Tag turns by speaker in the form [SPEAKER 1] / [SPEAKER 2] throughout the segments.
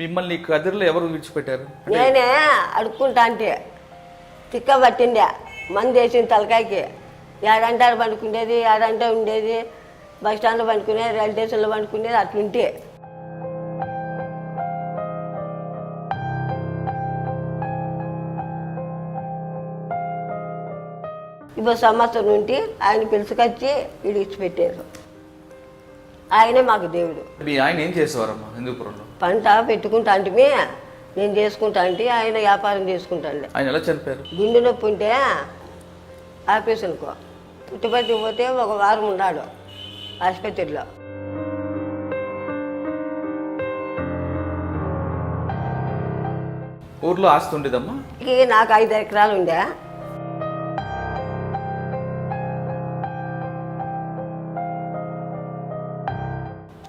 [SPEAKER 1] మిమ్మల్ని కదిరిలో ఎవరు విడిచిపెట్టారు?
[SPEAKER 2] నేనే అడుక్కుంటా అంటే తిక్క పట్టిండే మంది వేసిన తలకాయకి. ఏడంటారు పండుకునేది, ఏడంటే ఉండేది, బస్ స్టాండ్లో పండుకునేది, రైల్వే స్టేషన్లో పండుకునేది, అట్లుంటే. ఇప్పుడు సంవత్సరం నుండి ఆయన పిలుచుకొచ్చి విడిచిపెట్టారు. ఆయనే మాకు దేవుడు.
[SPEAKER 1] మీ ఆయన ఏం చేసేవారమ్మా హిందూపురంలో?
[SPEAKER 2] పంట పెట్టుకుంటా అంటే నేను చేసుకుంటా అంటే ఆయన వ్యాపారం చేసుకుంటాండే.
[SPEAKER 1] ఆయన ఎలా చనిపోయారు?
[SPEAKER 2] గుండె నొప్పి ఉంటే ఆపరేషన్కో పుట్టుబట్టి పోతే 1 వారం ఉన్నాడు ఆసుపత్రిలో.
[SPEAKER 1] ఊర్లో ఆస్తి ఉండేదమ్మా?
[SPEAKER 2] నాకు 5 ఎకరాలు ఉండే.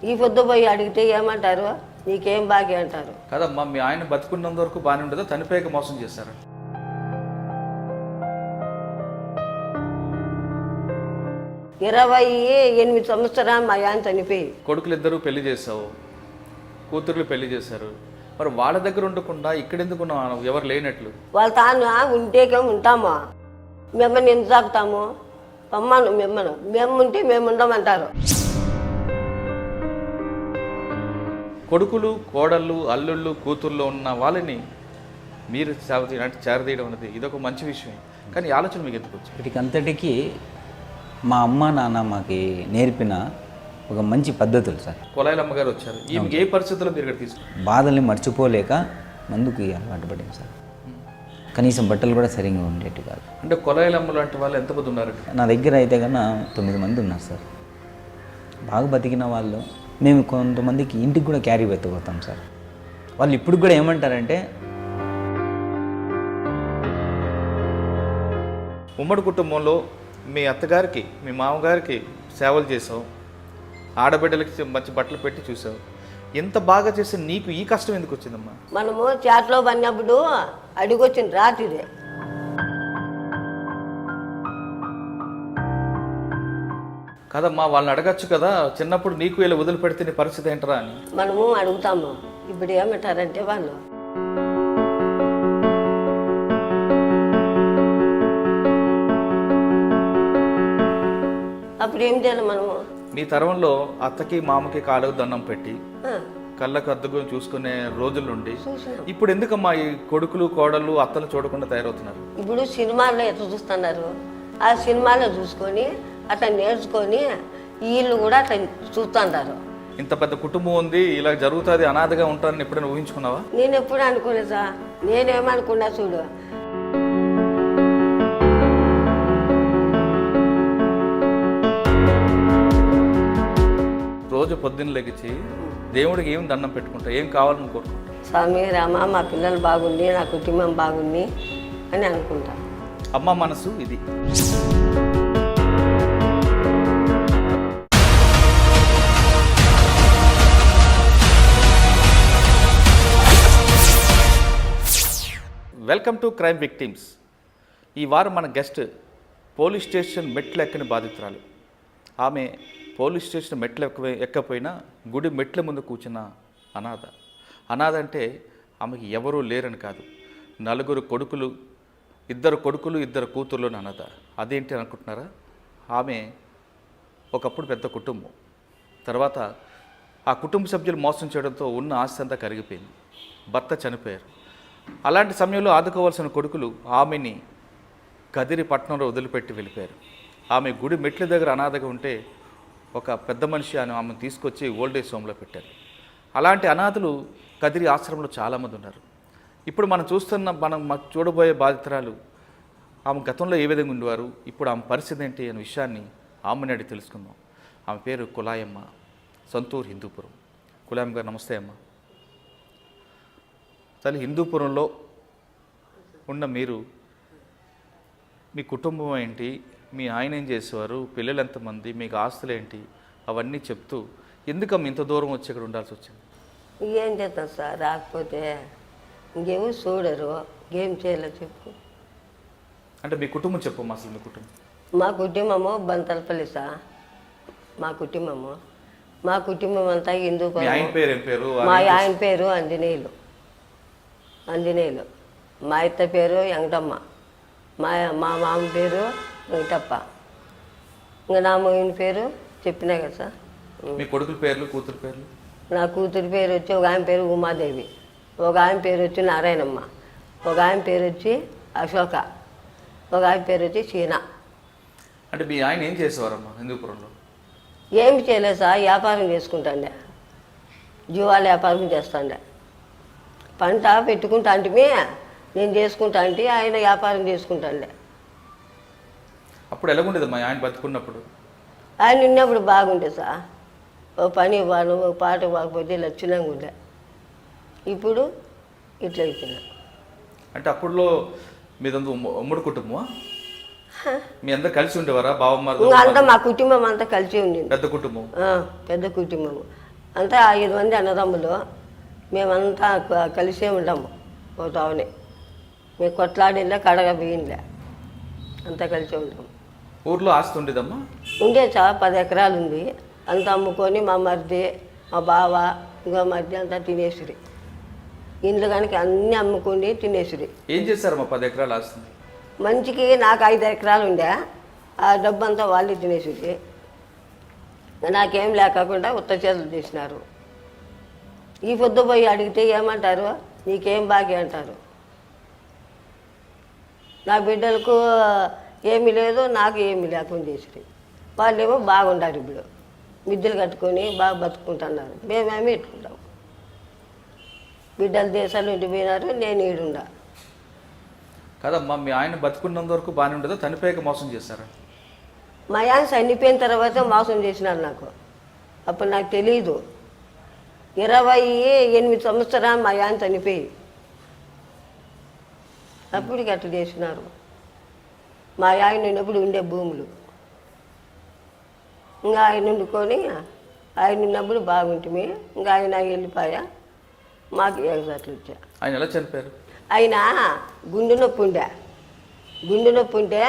[SPEAKER 2] ఈ పొద్దు పోయి అడిగితే ఏమంటారు, నీకేం బాగా అంటారు.
[SPEAKER 1] కదమ్మా, మీ ఆయన బతుకున్నంత వరకు బాగానే ఉండేదా, చనిపోయాక మోసం చేశారు?
[SPEAKER 2] 28 సంవత్సరాలు మా ఆయన చనిపోయి.
[SPEAKER 1] కొడుకులు 2 పెళ్లి చేసావు, కూతుర్లు పెళ్లి చేశారు, మరి వాళ్ళ దగ్గర ఉండకుండా ఇక్కడెందుకు ఉన్నావు? ఎవరు లేనట్లు?
[SPEAKER 2] వాళ్ళ తాను ఉంటేకేమో ఉంటాము, మిమ్మల్ని ఎందుకు తాకుతాము, అమ్మను మిమ్మల్ని మేము ఉంటే మేము ఉండమంటారు.
[SPEAKER 1] కొడుకులు, కోడళ్ళు, అల్లుళ్ళు, కూతుర్లో ఉన్న వాళ్ళని మీరు చేరదీయడం అనేది ఇదొక మంచి విషయం. కానీ ఈ ఆలోచన మీకు ఎందుకు వచ్చింది?
[SPEAKER 3] వీటికంతటికీ మా అమ్మ నాన్న మాకు నేర్పిన ఒక మంచి పద్ధతులు సార్.
[SPEAKER 1] కొలాయిలమ్మ గారు వచ్చారు, ఈమెకి ఏ పరిస్థితుల్లో మీరు ఇక్కడ తీసుకున్నారు?
[SPEAKER 3] బాధల్ని మర్చిపోలేక మందుకు అలవాటు పడింది సార్. కనీసం బట్టలు కూడా సరిగ్గా ఉండేవి కాదు.
[SPEAKER 1] అంటే కొలాయిలమ్మ లాంటి వాళ్ళు ఎంతమంది ఉన్నారు?
[SPEAKER 3] నా దగ్గర అయితే కన్నా 9 మంది ఉన్నారు సార్. బాగా బతికిన వాళ్ళు. మేము కొంతమందికి ఇంటికి కూడా క్యారీ ఎత్తుకుపోతాం సార్. వాళ్ళు ఇప్పుడు కూడా ఏమంటారంటే,
[SPEAKER 1] ఉమ్మడి కుటుంబంలో మీ అత్తగారికి, మీ మామగారికి సేవలు చేసావు, ఆడబిడ్డలకి మంచి బట్టలు పెట్టి చూసావు, ఎంత బాగా చేస్తే నీకు ఈ కష్టం ఎందుకు వచ్చిందమ్మా?
[SPEAKER 2] మనము చాట్లో పడినప్పుడు అడిగొచ్చింది రాత్రిదే.
[SPEAKER 1] కదమ్మా, వాళ్ళని అడగచ్చు కదా, చిన్నప్పుడు నీకు ఇలా వదిలిపెడితే నీ పరిస్థితి ఏంటరా అని.
[SPEAKER 2] మనము అడుగుతాము. ఇప్పుడు ఏమంటారంటే వాళ్ళు, అప్పుడు ఏం చేయాలి మనము?
[SPEAKER 1] మీ తరంలో అత్తకి మామకి కాళ్ళకు దండం పెట్టి కళ్ళకు అద్దుకొని చూసుకునే రోజుల నుండి ఇప్పుడు ఎందుకమ్మా ఈ కొడుకులు, కోడళ్ళు, అత్తలు చూడకుండా తయారవుతున్నారు?
[SPEAKER 2] ఇప్పుడు సినిమాల్లో ఎట్లా చూస్తున్నారు, ఆ సినిమాలో చూసుకొని అట్లా నేర్చుకొని వీళ్ళు కూడా అట్లా చూస్తుంటారు.
[SPEAKER 1] ఇంత పెద్ద కుటుంబం ఉంది, ఇలా జరుగుతుంది, అనాథగా ఉంటారని ఎప్పుడైనా ఊహించుకున్నావా?
[SPEAKER 2] నేను ఎప్పుడు అనుకోలేదా, నేనేమనుకున్నా చూడు,
[SPEAKER 1] రోజు పొద్దున్న లెగిచి దేవుడికి ఏం దండం పెట్టుకుంటా, ఏం కావాలని కోరుకుంటా?
[SPEAKER 2] స్వామి రామ, మా పిల్లలు బాగుంది, నా కుటుంబం బాగుంది అని అనుకుంటా.
[SPEAKER 1] అమ్మ మనసు ఇది. Welcome to crime victims. ఈ వారం మన గెస్ట్ పోలీస్ స్టేషన్ మెట్లు ఎక్కని బాధితురాలు. ఆమె పోలీస్ స్టేషన్ మెట్లు ఎక్కపోయినా గుడి మెట్ల ముందు కూర్చున్న అనాథ. అనాథ అంటే ఆమెకి ఎవరూ లేరని కాదు, 4 కొడుకులు, 2 కొడుకులు 2 కూతుర్లోని అనాథ. అదేంటి అనుకుంటున్నారా? ఆమె ఒకప్పుడు పెద్ద కుటుంబం, తర్వాత ఆ కుటుంబ సభ్యులు మోసం చేయడంతో ఉన్న ఆస్తి అంతా కరిగిపోయింది, భర్త చనిపోయారు. అలాంటి సమయంలో ఆదుకోవాల్సిన కొడుకులు ఆమెని కదిరి పట్టణంలో వదిలిపెట్టి వెళ్ళిపోయారు. ఆమె గుడి మెట్ల దగ్గర అనాథగా ఉంటే ఒక పెద్ద మనిషి ఆమెను తీసుకొచ్చి ఓల్డేజ్ హోమ్లో పెట్టారు. అలాంటి అనాథలు కదిరి ఆశ్రమంలో చాలామంది ఉన్నారు. ఇప్పుడు మనం చూడబోయే బాధితురాలు ఆమె గతంలో ఏ విధంగా ఉండేవారు, ఇప్పుడు ఆమె పరిస్థితి ఏంటి అనే విషయాన్ని ఆమెని అడిగి తెలుసుకుందాం. ఆమె పేరు కులాయమ్మ, సంతూర్, హిందూపురం. కులాయమ్మ గారు నమస్తే అమ్మ. తల్లి, హిందూపురంలో ఉన్న మీరు, మీ కుటుంబం ఏంటి, మీ ఆయన ఏం చేసేవారు, పిల్లలు ఎంతమంది, మీకు ఆస్తులు ఏంటి, అవన్నీ చెప్తూ ఎందుకమ్మ ఇంత దూరం వచ్చి ఇక్కడ ఉండాల్సి వచ్చింది?
[SPEAKER 2] ఏం చేస్తాం సార్ రాకపోతే ఇంకేమో చూడరు ఏం చేయలేదు చెప్పు.
[SPEAKER 1] అంటే మీ కుటుంబం చెప్పమ్మా, అసలు మీ కుటుంబం.
[SPEAKER 2] మా కుటుంబము బంతలపల్లి సార్. మా కుటుంబం అంతా హిందూ
[SPEAKER 1] మీ ఆయన పేరు ఏం పేరు?
[SPEAKER 2] మా ఆయన పేరు ఆంజనేయులు. మా అత్త పేరు వెంకటమ్మ. మా మామ పేరు వెంకటప్ప. ఇంకా నా మొయిన పేరు చెప్పినా కదా సార్.
[SPEAKER 1] మీ కొడుకుల పేర్లు, కూతురు పేర్లు?
[SPEAKER 2] నా కూతురి పేరు వచ్చి ఒక ఆయన పేరు ఉమాదేవి, ఒక ఆయన పేరు వచ్చి నారాయణమ్మ, ఒక ఆయన పేరు వచ్చి అశోక, ఒక ఆయన పేరు వచ్చి చీనా.
[SPEAKER 1] అంటే మీ ఆయన ఏం చేసేవారమ్మా హిందూపురంలో?
[SPEAKER 2] ఏమి చేయలేదు సార్, వ్యాపారం చేసుకుంటాండే, జీవాల వ్యాపారం చేస్తాండే. పంట పెట్టుకుంటా అంటే నేను చేసుకుంటా అంటే ఆయన వ్యాపారం చేసుకుంటాండే.
[SPEAKER 1] అప్పుడు ఎలాగుండేదమ్మా ఆయన బతుకున్నప్పుడు?
[SPEAKER 2] ఆయన ఉన్నప్పుడు బాగుండే సార్, ఓ పని ఇవ్వను, ఓ పాట ఇవ్వకపోతే లక్షణంగా ఉండే. ఇప్పుడు ఇట్లా అయిపోయినా.
[SPEAKER 1] అంటే అప్పుడులో మీదంతా ఉమ్మడి కుటుంబమా? మీ అందరు కలిసి ఉండేవారా? బావమ్మ
[SPEAKER 2] అంతా మా కుటుంబం అంతా కలిసి ఉండింది.
[SPEAKER 1] పెద్ద కుటుంబం?
[SPEAKER 2] పెద్ద కుటుంబం అంతా 5 మంది అన్నదమ్ములు. మేమంతా కలిసే ఉంటాము. పోతామని మేము కొట్లాడిలే, కడగా బియ్యంలే, అంతా కలిసే ఉంటాము.
[SPEAKER 1] ఊర్లో ఆస్తి ఉండేదమ్మా?
[SPEAKER 2] ఉండే చాలా 10 ఎకరాలు ఉంది. అంతా అమ్ముకొని మా మరిది, మా బావ, ఇంకో మరిది అంతా తినేసిరి. ఇండ్లు కనుక అన్నీ అమ్ముకొని తినేసిరి.
[SPEAKER 1] ఏం చేశారమ్మా 10 ఎకరాలు ఆస్తి?
[SPEAKER 2] మంచికి నాకు 5 ఎకరాలు ఉండే, ఆ డబ్బు అంతా వాళ్ళే తినేసిరి. నాకేం లేకుండా ఉత్త చేతులు చేసినారు. ఈ పొద్దు పోయి అడిగితే ఏమంటారు, నీకేం బాకీ అంటారు. నా బిడ్డలకు ఏమీ లేదు, నాకు ఏమీ లేకుండా చేసిరి. వాళ్ళేమో బాగుండారు, ఇప్పుడు మిద్దెలు కట్టుకొని బాగా బతుకుంటున్నారు. మేమేమి ఇట్లుంటాం. బిడ్డలు దేశాలు ఉండిపోయినారు, నేను ఈడుండా.
[SPEAKER 1] కదమ్మా, మీ ఆయన బతుకున్నంత వరకు బాగానే ఉండేదా? చనిపోయాక మోసం చేశారా?
[SPEAKER 2] మా ఆయన చనిపోయిన తర్వాత మోసం చేసినారు నాకు. అప్పుడు నాకు తెలీదు. 28 సంవత్సరాలు మా ఆయన చనిపోయి అప్పటికి అట్లా చేసినారు. మా ఆయన ఉన్నప్పుడు ఉండే భూములు ఇంకా ఆయన వండుకొని ఆయన ఉన్నప్పుడు బాగుంటుంది. ఇంకా ఆయన వెళ్ళిపోయా, మాకు ఎగసాట్లు వచ్చా.
[SPEAKER 1] ఆయన ఎలా చనిపోయారు?
[SPEAKER 2] ఆయన గుండె నొప్పి ఉంటే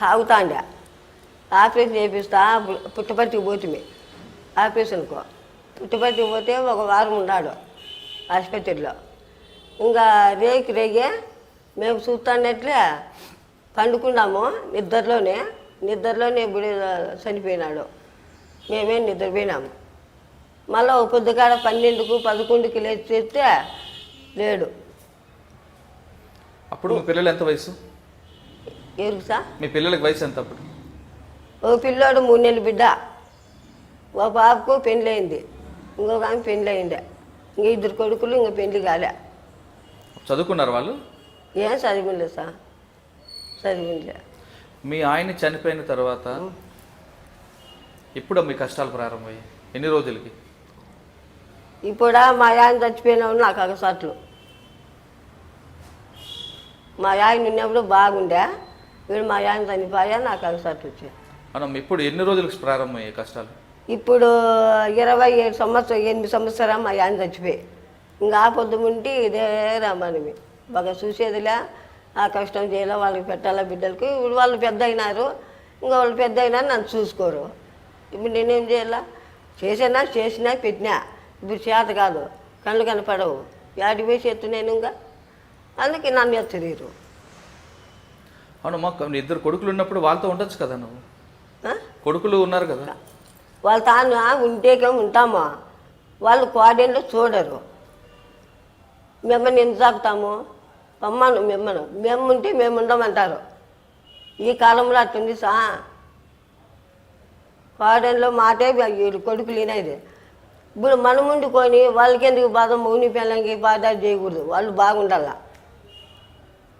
[SPEAKER 2] తాగుతాండే. ఆపరేషన్ చేపిస్తా పుట్టపర్తికి పోతుంది. ఆపరేషన్కు పుట్టపర్తికి పోతే 1 వారం ఉన్నాడు ఆసుపత్రిలో. ఇంకా రేగే మేము చూస్తానట్లే పండుకున్నాము. నిద్రలోనే ఇప్పుడు చనిపోయినాడు. మేమేం నిద్రపోయినాము. మళ్ళీ ఒక పొద్దుకాడ 12కు 11కి లేచి చేస్తే లేడు.
[SPEAKER 1] అప్పుడు మీ పిల్లలు ఎంత వయసు?
[SPEAKER 2] ఎవరికి సార్?
[SPEAKER 1] మీ పిల్లలకి వయసు ఎంత అప్పుడు?
[SPEAKER 2] ఓ పిల్లోడు 3 నెలల బిడ్డ, ఓ బాబుకు పెళ్ళి అయింది, ఇంకొక ఆమె పెళ్ళి అయిందే. ఇంక 2 కొడుకులు, ఇంక పెళ్ళి కాలే.
[SPEAKER 1] చదువుకున్నారు వాళ్ళు?
[SPEAKER 2] ఏం చదివింలేదు సార్, చదివింలే.
[SPEAKER 1] మీ ఆయన చనిపోయిన తర్వాత ఎప్పుడు మీ కష్టాలు ప్రారంభమయ్యాయి? ఎన్ని రోజులకి?
[SPEAKER 2] ఇప్పుడు మా ఆయన చచ్చిపోయిన నాకు అగసాట్లు. మా ఆయన ఉన్నప్పుడు బాగుండే, ఇప్పుడు మా ఆయన చనిపోయా, నాకు అగసాట్లు వచ్చాయి.
[SPEAKER 1] మనం ఇప్పుడు ఎన్ని రోజులకి ప్రారంభమయ్యాయి కష్టాలు?
[SPEAKER 2] ఇప్పుడు 8 సంవత్సరాలు మా ఆయన చచ్చిపోయి. ఇంకా ఆ పొద్దు ఉంటే ఇదే రమ్మని బాగా చూసేదిలే, ఆ కష్టం చేయాలి, వాళ్ళకి పెట్టాలా బిడ్డలకి. ఇప్పుడు వాళ్ళు పెద్ద అయినారు, ఇంకా వాళ్ళు పెద్ద అయినారు, నన్ను చూసుకోరు. ఇప్పుడు నేనేం చేయాలా? చేసినా పెట్టినా. ఇప్పుడు చేత కాదు, కళ్ళు కనపడవు, యాడికి పోయి చేస్తు నేను. ఇంకా అందుకే నన్ను ఎత్తరీరు.
[SPEAKER 1] అవును, మాకు 2 కొడుకులు ఉన్నప్పుడు వాళ్ళతో ఉండొచ్చు కదా నువ్వు? కొడుకులు ఉన్నారు కదా,
[SPEAKER 2] వాళ్ళ తాను ఉంటేకేమో ఉంటామా, వాళ్ళు కోడేళ్ళు చూడరు. మిమ్మల్ని ఎందుకు తాకుతాము, మేము ఉంటే మేము ఉండమంటారు. ఈ కాలంలో అట్టుంది సా. కోడేళ్ళు మాటే కొడుకులు వినేది. ఇప్పుడు మనం వండుకొని వాళ్ళకి ఎందుకు బాధ, మౌని పిల్లలకి బాధ చేయకూడదు. వాళ్ళు బాగుండాలా.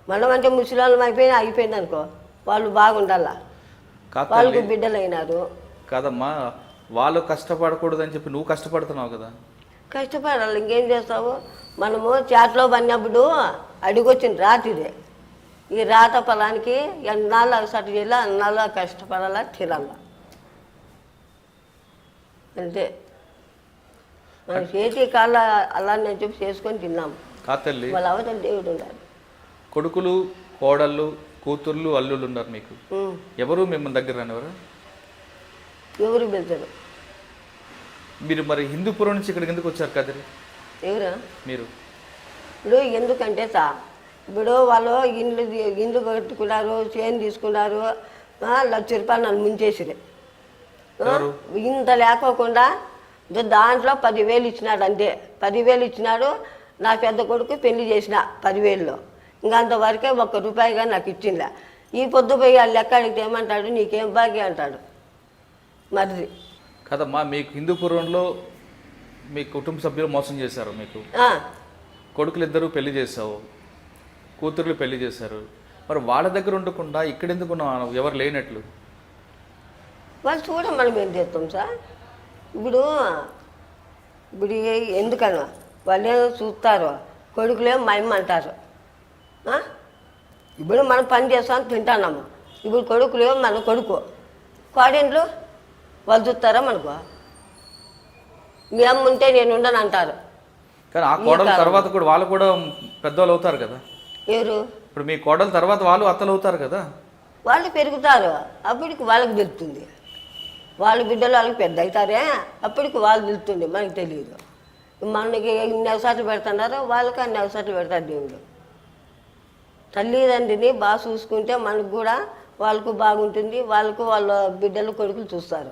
[SPEAKER 2] మనం అంటే ముసలాళ్ళం అయిపోయింది అనుకో, వాళ్ళు బాగుండాలా. వాళ్ళకు బిడ్డలు అయినారు.
[SPEAKER 1] కాదమ్మా, వాళ్ళు కష్టపడకూడదని చెప్పి నువ్వు కష్టపడుతున్నావు కదా.
[SPEAKER 2] కష్టపడాలి, ఇంకేం చేస్తావు. మనము చేతలో పడినప్పుడు అడిగొచ్చిన రాత్రిదే. ఈ రాత పొలానికి ఎన్నాళ్ళు అగసట్టు చేయాలి, అన్నాళ్ళు కష్టపడాలా, తినాలా, అంతే. మన చేతి కాళ్ళ అలా నేను చెప్పి చేసుకొని తిన్నాము.
[SPEAKER 1] కా తల్లి
[SPEAKER 2] వాళ్ళ అవతల దేవుడు ఉన్నారు.
[SPEAKER 1] కొడుకులు, కోడళ్ళు, కూతుర్లు, అల్లుళ్ళు ఉన్నారు మీకు.
[SPEAKER 2] ఉం.
[SPEAKER 1] ఎవరు మిమ్మల్ని దగ్గర రానివరా?
[SPEAKER 2] ఎవరు వెళ్తారు?
[SPEAKER 1] మీరు మరి హిందూపురం నుంచి ఇక్కడికి ఎందుకు వచ్చారు కదిరి
[SPEAKER 2] ఎవరు
[SPEAKER 1] మీరు?
[SPEAKER 2] ఇప్పుడు ఎందుకంటే ఇప్పుడు వాళ్ళు ఇండ్లు కట్టుకున్నారు, చేను తీసుకున్నారు, 1,00,000 రూపాయలు నన్ను ముంచేసిరు.
[SPEAKER 1] ఎవరు?
[SPEAKER 2] ఇంత లేకోకుండా దాంట్లో 10,000 ఇచ్చినాడు, అంతే. 10,000 ఇచ్చినాడు. నా పెద్ద కొడుకు పెళ్లి చేసిన 10,000లో. ఇంకా అంతవరకే ₹1 నాకు ఇచ్చిందా. ఈ పొద్దు పోయి వాళ్ళు లెక్క అడిగితే ఏమంటాడు, నీకేం బాగా అంటాడు మరిది.
[SPEAKER 1] కదమ్మా, మీకు హిందూపురంలో మీ కుటుంబ సభ్యులు మోసం చేశారు. మీకు కొడుకులు ఇద్దరు పెళ్లి చేసావు, కూతుర్లు పెళ్లి చేశారు. మరి వాళ్ళ దగ్గర ఉండకుండా ఇక్కడ ఎందుకు ఉన్నావు? ఎవరు లేనట్లు.
[SPEAKER 2] వాళ్ళు చూడ మనం ఏం చేస్తాం సార్? ఇప్పుడు ఎందుకన్నా వాళ్ళే చూస్తారు, కొడుకులే అంటారు. ఇప్పుడు మనం పని చేస్తాం, తింటున్నాము. ఇప్పుడు కొడుకులే మన కొడుకు, కోడెండ్లు వాళ్ళు చూస్తారా మనకు? మీ అమ్మ ఉంటే నేను ఉండను అంటారు.
[SPEAKER 1] కానీ ఆ కోడల తర్వాత కూడా వాళ్ళు కూడా పెద్దవాళ్ళు అవుతారు కదా.
[SPEAKER 2] ఎవరు?
[SPEAKER 1] ఇప్పుడు మీ కోడల తర్వాత వాళ్ళు అత్తలు అవుతారు కదా.
[SPEAKER 2] వాళ్ళు పెరుగుతారు, అప్పటికి వాళ్ళకి తెలుస్తుంది. వాళ్ళ బిడ్డలు వాళ్ళకి పెద్ద అవుతారే, అప్పటికి వాళ్ళు తెలుస్తుంది, మనకు తెలియదు. మనకి ఇన్ని అవసరాలు పెడుతున్నారో వాళ్ళకి అన్ని అవసరాలు పెడతారు దేవుడు. తల్లిదండ్రిని బాగా చూసుకుంటే మనకు కూడా వాళ్ళకు బాగుంటుంది, వాళ్ళకు వాళ్ళ బిడ్డలు కొడుకులు చూస్తారు.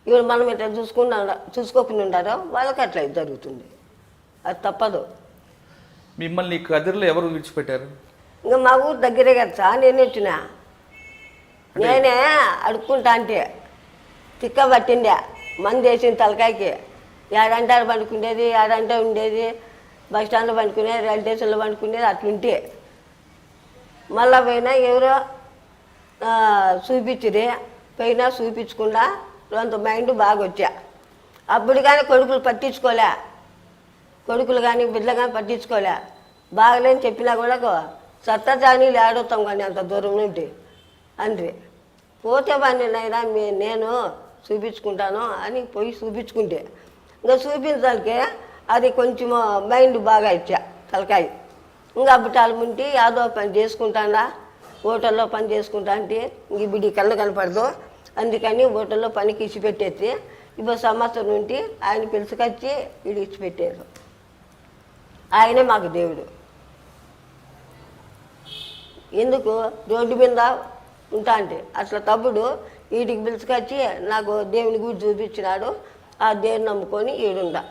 [SPEAKER 2] ఇప్పుడు మనం ఇట్లా చూసుకోకుండా ఉంటారో వాళ్ళకి అట్లా జరుగుతుంది. అది తప్పదు.
[SPEAKER 1] మిమ్మల్ని కదిరిలో ఎవరు విడిచిపెట్టారు?
[SPEAKER 2] ఇంకా మా ఊరు దగ్గరే కదా సార్, నేను వచ్చినా. నేనే అడుక్కుంటా అంటే తిక్క పట్టిండే, మంది వేసిన తలకాయకి. ఏడంటారు పండుకునేది, ఏడంటే ఉండేది, బస్ స్టాండ్లో పండుకునేది, రైల్వే స్టేషన్లో పండుకునేది, అట్లుంటే మళ్ళా పోయినా ఎవరో చూపించిరి. పోయినా చూపించకుండా కొంత మైండ్ బాగా వచ్చా. అప్పుడు కానీ కొడుకులు పట్టించుకోలే, కొడుకులు కానీ బిడ్డలు కానీ పట్టించుకోలే. బాగలేని చెప్పినా కూడా సత్తజానీలు ఆడుతాం కానీ అంత దూరం నుండి అంతే. పోతే వాడిని నైనా నేను చూపించుకుంటాను అని పోయి చూపించుకుంటే, ఇంకా చూపించడానికి అది కొంచెం మైండ్ బాగా ఇచ్చా తలకాయ. ఇంకా అబ్బటాలు ఉంటే యాదో పని చేసుకుంటాడా, హోటల్లో పని చేసుకుంటా అంటే ఇంక బిడ్డి కళ్ళు కనపడదు, అందుకని హోటల్లో పనికి ఇచ్చిపెట్టేసి ఇప్పుడు సంవత్సరం నుండి ఆయన పిలుచుకొచ్చి వీడు ఇచ్చిపెట్టారు. ఆయనే మాకు దేవుడు. ఎందుకు రోడ్డు మీద ఉంటా అంటే అట్లా తప్పుడు వీటికి పిలుచుకొచ్చి నాకు దేవుని గుడి చూపించినాడు, ఆ దేవుని నమ్ముకొని ఈడుండా.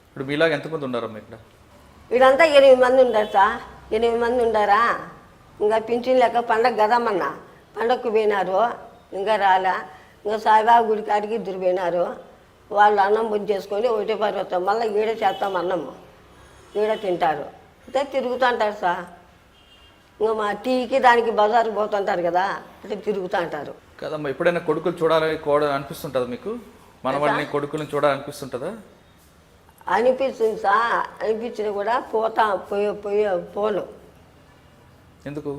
[SPEAKER 1] ఇప్పుడు మీలాగా ఎంతమంది ఉన్నారో ఇక్కడ?
[SPEAKER 2] వీడంతా 8 మంది ఉండారు సార్. 8 మంది ఉండారా. ఇంకా పింఛన్ లెక్క పండగ కదమ్మన్నా, పండగకు పోయినారు, ఇంకా రాలా. ఇంకా సాయిబాబా గుడి కాడికి ఇద్దరు పోయినారు. వాళ్ళు అన్నం బుద్ధి చేసుకొని 1 పర్వతం మళ్ళీ ఈడ చేస్తాం అన్నము, ఈడ తింటారు. అయితే తిరుగుతూ అంటారు సార్. ఇంకా మా టీకి దానికి బజారు పోతుంటారు కదా, అంటే తిరుగుతూ అంటారు.
[SPEAKER 1] కదమ్మా, ఎప్పుడైనా కొడుకులు చూడాలని అనిపిస్తుంటుందా మీకు? మన వాళ్ళని కొడుకులను చూడాలనిపిస్తుంటుందా?
[SPEAKER 2] అనిపిస్తుంది సార్. అనిపించినా కూడా పోను.
[SPEAKER 1] ఎందుకు?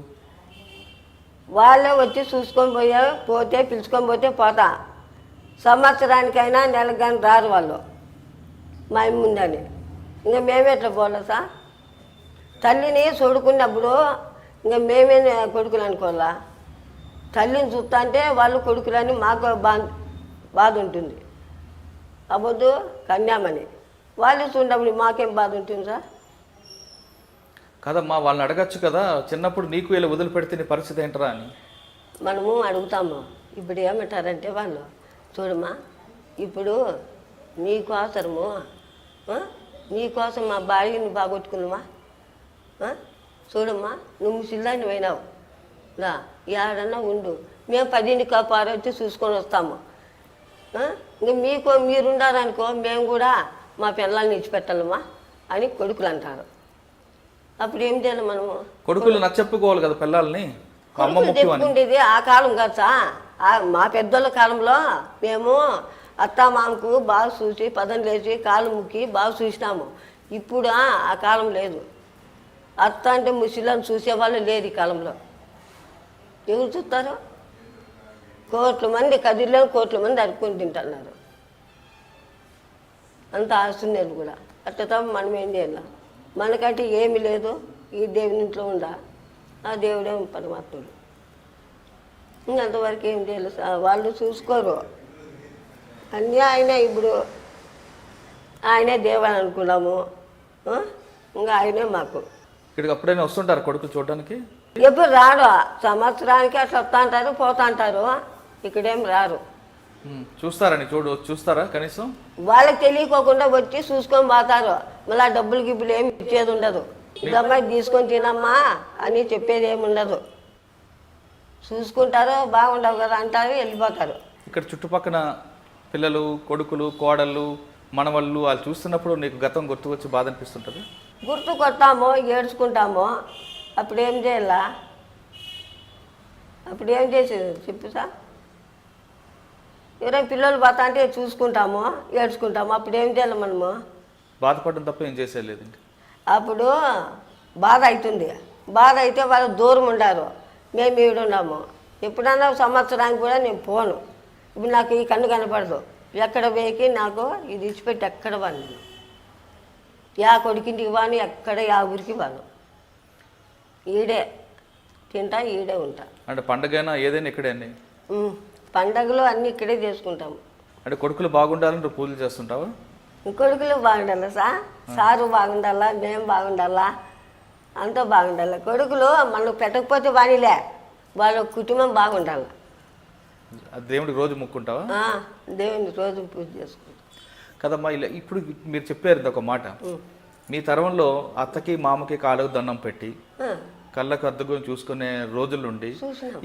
[SPEAKER 2] వాళ్ళే వచ్చి చూసుకొని పోతే పిలుచుకొని పోతే పోతా. సంవత్సరానికైనా నెలకు కానీ రారు వాళ్ళు మా ముందని. ఇంకా మేమే ఎట్లా పోలే సార్? తల్లిని చూడుకున్నప్పుడు ఇంకా మేమే కొడుకులు అనుకోవాలా? తల్లిని చూస్తా అంటే వాళ్ళు కొడుకులని మాకు బాధ ఉంటుంది. అబద్దు కన్యామని వాళ్ళు చూడప్పుడు మాకేం బాధ ఉంటుంది సార్?
[SPEAKER 1] కదమ్మా, వాళ్ళని అడగచ్చు కదా, చిన్నప్పుడు నీకు ఇలా వదిలిపెడితే నీ పరిస్థితి ఏంటరా అని.
[SPEAKER 2] మనము అడుగుతాము. ఇప్పుడు ఏమంటారంటే వాళ్ళు, చూడమ్మా ఇప్పుడు నీకు అవసరము, నీకోసం మా భార్యని బాగొట్టుకుందామా, చూడమ్మా నువ్వు ముసిల్లాన్ని పోయినావు రా, ఏడన్నా ఉండు, మేము 10 కాపారు వచ్చి చూసుకొని వస్తాము. ఇంకా మీరుండారనుకో మేము కూడా మా పిల్లల్ని ఇచ్చిపెట్టాలమ్మా అని కొడుకులు అంటారు. అప్పుడు ఏం చేయాలి మనము?
[SPEAKER 1] కొడుకులు నచ్చెప్పుకోవాలి కదా పిల్లల్ని.
[SPEAKER 2] చెప్పుకుంటేది ఆ కాలం కదా. మా పెద్దోళ్ళ కాలంలో మేము అత్తామామకు బాగా చూసి పదం లేచి కాలు ముక్కి బాగా చూసినాము. ఇప్పుడు ఆ కాలం లేదు. అత్త అంటే ముసలిని చూసేవాళ్ళు లేరు ఈ కాలంలో. ఎవరు చూస్తారు? కోట్ల మంది కదిరిలో కోట్ల మంది అడుక్కొని తింటున్నారు. అంత ఆస్తున్నది కూడా అట్లా మనం ఏం చేయాలి? మనకంటే ఏమీ లేదు, ఈ దేవుని ఇంట్లో ఉండా, ఆ దేవుడే పరమాత్ముడు. ఇంకంతవరకు ఏం చేయాలి? వాళ్ళు చూసుకోరు. అన్నీ ఆయనే. ఇప్పుడు ఆయనే దేవుని అనుకున్నాము, ఇంకా ఆయనే మాకు.
[SPEAKER 1] ఇక్కడికి అప్పుడైనా వస్తుంటారు కొడుకులు చూడడానికి?
[SPEAKER 2] ఎప్పుడు రారు, సంవత్సరానికి అట్లా వస్తా అంటారు, పోతా అంటారు, ఇక్కడేం రారు.
[SPEAKER 1] చూస్తారని చూస్తారా కనీసం?
[SPEAKER 2] వాళ్ళకి తెలియకోకుండా వచ్చి చూసుకొని పోతారు. మళ్ళీ డబ్బులు గిబ్బులు ఏమి ఇచ్చేది ఉండదు. ఇదమ్మా తీసుకొని తినమ్మా అని చెప్పేది ఏమి ఉండదు. చూసుకుంటారు, బాగుండవు కదా అంటారు, వెళ్ళిపోతారు.
[SPEAKER 1] ఇక్కడ చుట్టుపక్కల పిల్లలు, కొడుకులు, కోడళ్ళు, మనవళ్ళు వాళ్ళు చూస్తున్నప్పుడు నీకు గతం గుర్తుకొచ్చి బాధ అనిపిస్తుంటుంది?
[SPEAKER 2] గుర్తు కొడతాము, ఏడ్చుకుంటాము. అప్పుడు ఏం చేయాలా? అప్పుడు ఏం చేసేది చెప్పు సార్? ఎవరైనా పిల్లలు పోతా అంటే చూసుకుంటాము, ఏడ్చుకుంటాము. అప్పుడు ఏం చేయాలి మనము?
[SPEAKER 1] బాధపడడం తప్ప ఏం చేసేయలేదు.
[SPEAKER 2] అప్పుడు బాధ అవుతుంది. బాధ అయితే వాళ్ళు దూరం ఉండారు, మేము ఈడున్నాము. ఎప్పుడన్నా సంవత్సరానికి కూడా నేను పోను. ఇప్పుడు నాకు ఈ కన్ను కనపడదు. ఎక్కడ పోయికి నాకు ఇది ఇచ్చిపెట్టి ఎక్కడ వాను నేను. యా కొడుకింటికి వాను, ఎక్కడ యా ఊరికి వాను. ఈడే తింటా, ఈడే ఉంటా.
[SPEAKER 1] అంటే పండగైనా ఏదైనా ఇక్కడే అండి?
[SPEAKER 2] పండగలు అన్నీ ఇక్కడే చేసుకుంటాము.
[SPEAKER 1] అంటే కొడుకులు బాగుండాలని నువ్వు పూజలు చేస్తుంటావా?
[SPEAKER 2] కొడుకులు బాగుండాలా సారు బాగుండాలా, మేము బాగుండాలా, అంతా బాగుండాలి. కొడుకులు మనకు పెట్టకపోతే వానిలే, వాళ్ళ కుటుంబం బాగుండాలి.
[SPEAKER 1] దేవుడికి రోజు ముక్కుంటావా?
[SPEAKER 2] దేవుని రోజు పూజ చేసుకుంటాం
[SPEAKER 1] కదమ్మా. ఇలా ఇప్పుడు మీరు చెప్పారు ఒక మాట, మీ తరంలో అత్తకి మామకి కాళ్ళకు దండం పెట్టి కళ్ళకు అద్దగుని చూసుకునే రోజులు ఉండి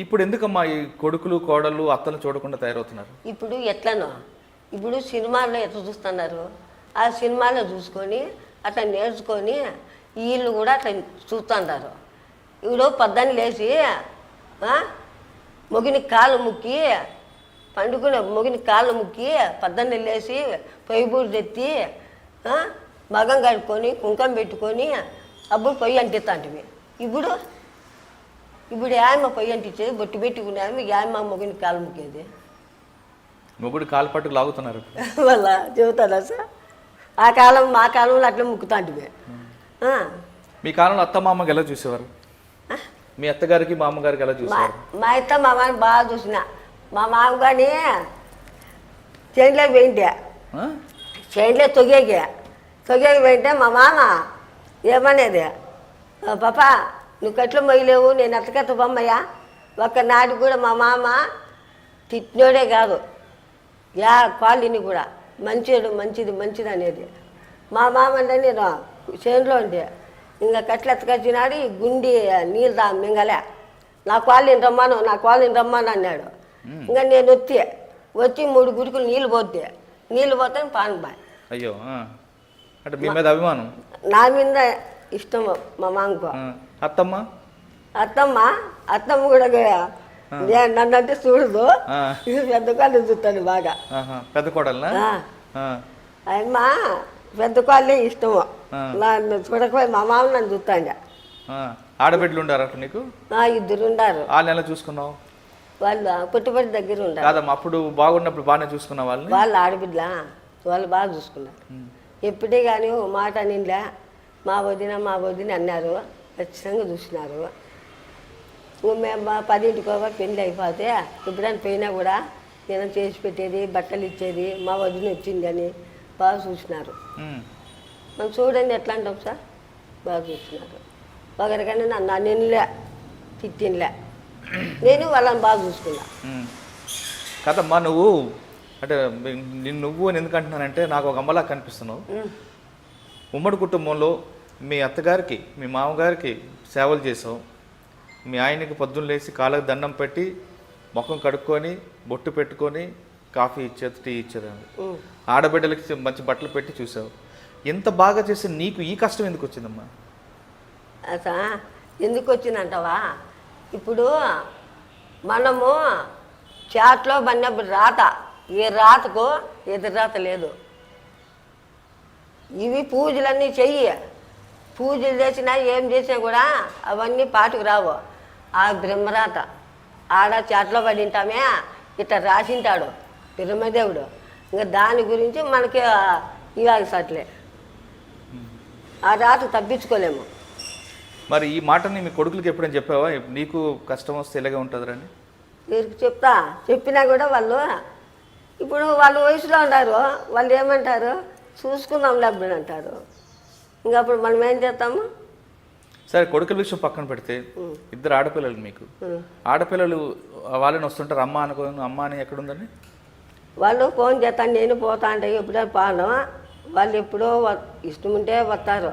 [SPEAKER 1] ఇప్పుడు ఎందుకమ్మా ఈ కొడుకులు కోడళ్ళు అత్తలు చూడకుండా తయారవుతున్నారు?
[SPEAKER 2] ఇప్పుడు ఎట్లనో, ఇప్పుడు సినిమాల్లో ఎట్లా చూస్తున్నారు, ఆ సినిమాలో చూసుకొని అట్లా నేర్చుకొని వీళ్ళు కూడా అట్లా చూస్తుంటారు. ఇప్పుడు పొద్దున్న లేచి మొగిని కాళ్ళు ముక్కి పండుకునే మొగిని కాళ్ళు ముక్కి పొద్దున్న లేచి పొయ్యి తెత్తి మగం కడుక్కొని కుంకం పెట్టుకొని అప్పుడు పొయ్యి అంటిస్తాంటివి. ఇప్పుడు ఏమ పొయ్యి అంటించేది, బొట్టు పెట్టుకునేది, ఏమ మొగిని కాళ్ళు ముక్కేది.
[SPEAKER 1] మొగుడు కాలు పట్టుకు లాగుతున్నారు
[SPEAKER 2] వాళ్ళ చెబుతారా సార్? ఆ కాలం మా కాలంలో అట్లా ముక్కుతాంటివి.
[SPEAKER 1] మీ కాలంలో అత్త మామకి ఎలా చూసేవారు? మీ అత్తగారికి మా అమ్మగారికి ఎలా చూసేవారు?
[SPEAKER 2] మా అత్త మా మామని బాగా చూసిన. మా మామ కానీ చేనులో పోయింటే, చేనులో తొగేకి పోయింటే మా మామ ఏమనేది, పాప నువ్వు కట్లు మొయ్యలేవు, నేను అత్తకత్త బొమ్మయ్యా. ఒక్కనాడు కూడా మా మామ తిట్టినోడే కాదు, యా క్వాలిటీని కూడా మంచిది అనేది. మా మామ అంటే నేను చేనులో ఉంటే ఇంకా కట్లు ఎత్తకొచ్చినాడు, ఈ గుండి నీళ్ళు మింగలే, నా క్వాలిటీని రమ్మాను అన్నాడు. ఇంకా నేను వచ్చి 3 గుడికలు నీళ్ళు పోతే పాను బాయ్.
[SPEAKER 1] అయ్యో, అంటే మీ మీద అభిమానం?
[SPEAKER 2] నా మీద ఇష్టము మా మామకు. అత్తమ్మ కూడా నన్ను అంటే చూడదు, ఇది పెద్ద కోళ్ళని చూస్తాను బాగా.
[SPEAKER 1] పెద్ద కోడలు
[SPEAKER 2] అమ్మ పెద్ద కోళ్ళే ఇష్టము. నన్ను చూడకపోయి మా మామ నన్ను చూస్తాండ.
[SPEAKER 1] ఆడబిడ్డలు ఉండారు అట్లా నీకు?
[SPEAKER 2] 2 ఉండారు.
[SPEAKER 1] వాళ్ళని ఎలా చూసుకున్నావు?
[SPEAKER 2] వాళ్ళు పుట్టుబడి దగ్గర ఉండారు.
[SPEAKER 1] కాదమ్మా, అప్పుడు బాగున్నప్పుడు బాగానే చూసుకున్న వాళ్ళని?
[SPEAKER 2] వాళ్ళు ఆడబిడ్డలా, వాళ్ళు బాగా చూసుకున్నారు. ఎప్పుడే కానీ ఓ మాట అనిలే, మా వదిన అన్నారు, ఖచ్చితంగా చూసినారు. మేము 10ంటికి పెళ్ళి అయిపోతే ఎప్పుడైనా పోయినా కూడా నేను చేసి పెట్టేది, బట్టలు ఇచ్చేది, మా వదిన వచ్చింది అని బాగా చూసినారు. మనం చూడండి ఎట్లా అంటాం సార్, బాగా చూసినారు. ఒకరికైనా నన్ను నిన్నలే తిట్టినలే, నేను వాళ్ళని బాగా చూసుకున్నా.
[SPEAKER 1] కదమ్మా, నువ్వు అంటే నువ్వు అని ఎందుకు అంటున్నానంటే నాకు ఒక అమ్మలా కనిపిస్తున్నావు. ఉమ్మడి కుటుంబంలో మీ అత్తగారికి మీ మామగారికి సేవలు చేసావు, మీ ఆయనకి పొద్దున్న లేచి కాళ్ళకు దండం పెట్టి ముఖం కడుక్కొని బొట్టు పెట్టుకొని కాఫీ ఇచ్చేది, టీ ఇచ్చేది, ఆడబిడ్డలకి మంచి బట్టలు పెట్టి చూసావు. ఎంత బాగా చేసి నీకు ఈ కష్టం ఎందుకు వచ్చిందమ్మా?
[SPEAKER 2] ఎందుకు వచ్చిందంటావా? ఇప్పుడు మనము చాట్లో పడినప్పుడు రాత, ఏ రాతకు ఎదురు రాత లేదు. ఇవి పూజలన్నీ చెయ్యి, పూజలు చేసినా ఏం చేసినా కూడా అవన్నీ పాటుకు రావు. ఆ బ్రహ్మరాత ఆడ చాట్లో పడింటామే, ఇట్లా రాసింటాడు బ్రహ్మదేవుడు. ఇంకా దాని గురించి మనకి ఇలాగ సట్లే ఆ రాత్రి తప్పించుకోలేము.
[SPEAKER 1] మరి ఈ మాటని మీ కొడుకులకి ఎప్పుడైనా చెప్పావా? నీకు కష్టం వస్తే ఇలాగే ఉంటుందిరండి.
[SPEAKER 2] వీరికి చెప్పినా కూడా వాళ్ళు ఇప్పుడు వాళ్ళ వయసులో ఉన్నారు. వాళ్ళు ఏమంటారు, చూసుకుందాం డబ్బులు అంటారు. ఇంకా అప్పుడు మనం ఏం చేస్తాము?
[SPEAKER 1] సరే, కొడుకుల విషయం పక్కన పెడితే ఇద్దరు ఆడపిల్లలు మీకు. ఆడపిల్లలు వాళ్ళని వస్తుంటారు అమ్మ అనుకోని, అమ్మ అని ఎక్కడుందని
[SPEAKER 2] వాళ్ళు ఫోన్ చేస్తాను, నేను పోతా అంటే ఎప్పుడో పాను. వాళ్ళు ఎప్పుడో ఇష్టం ఉంటే వస్తారు.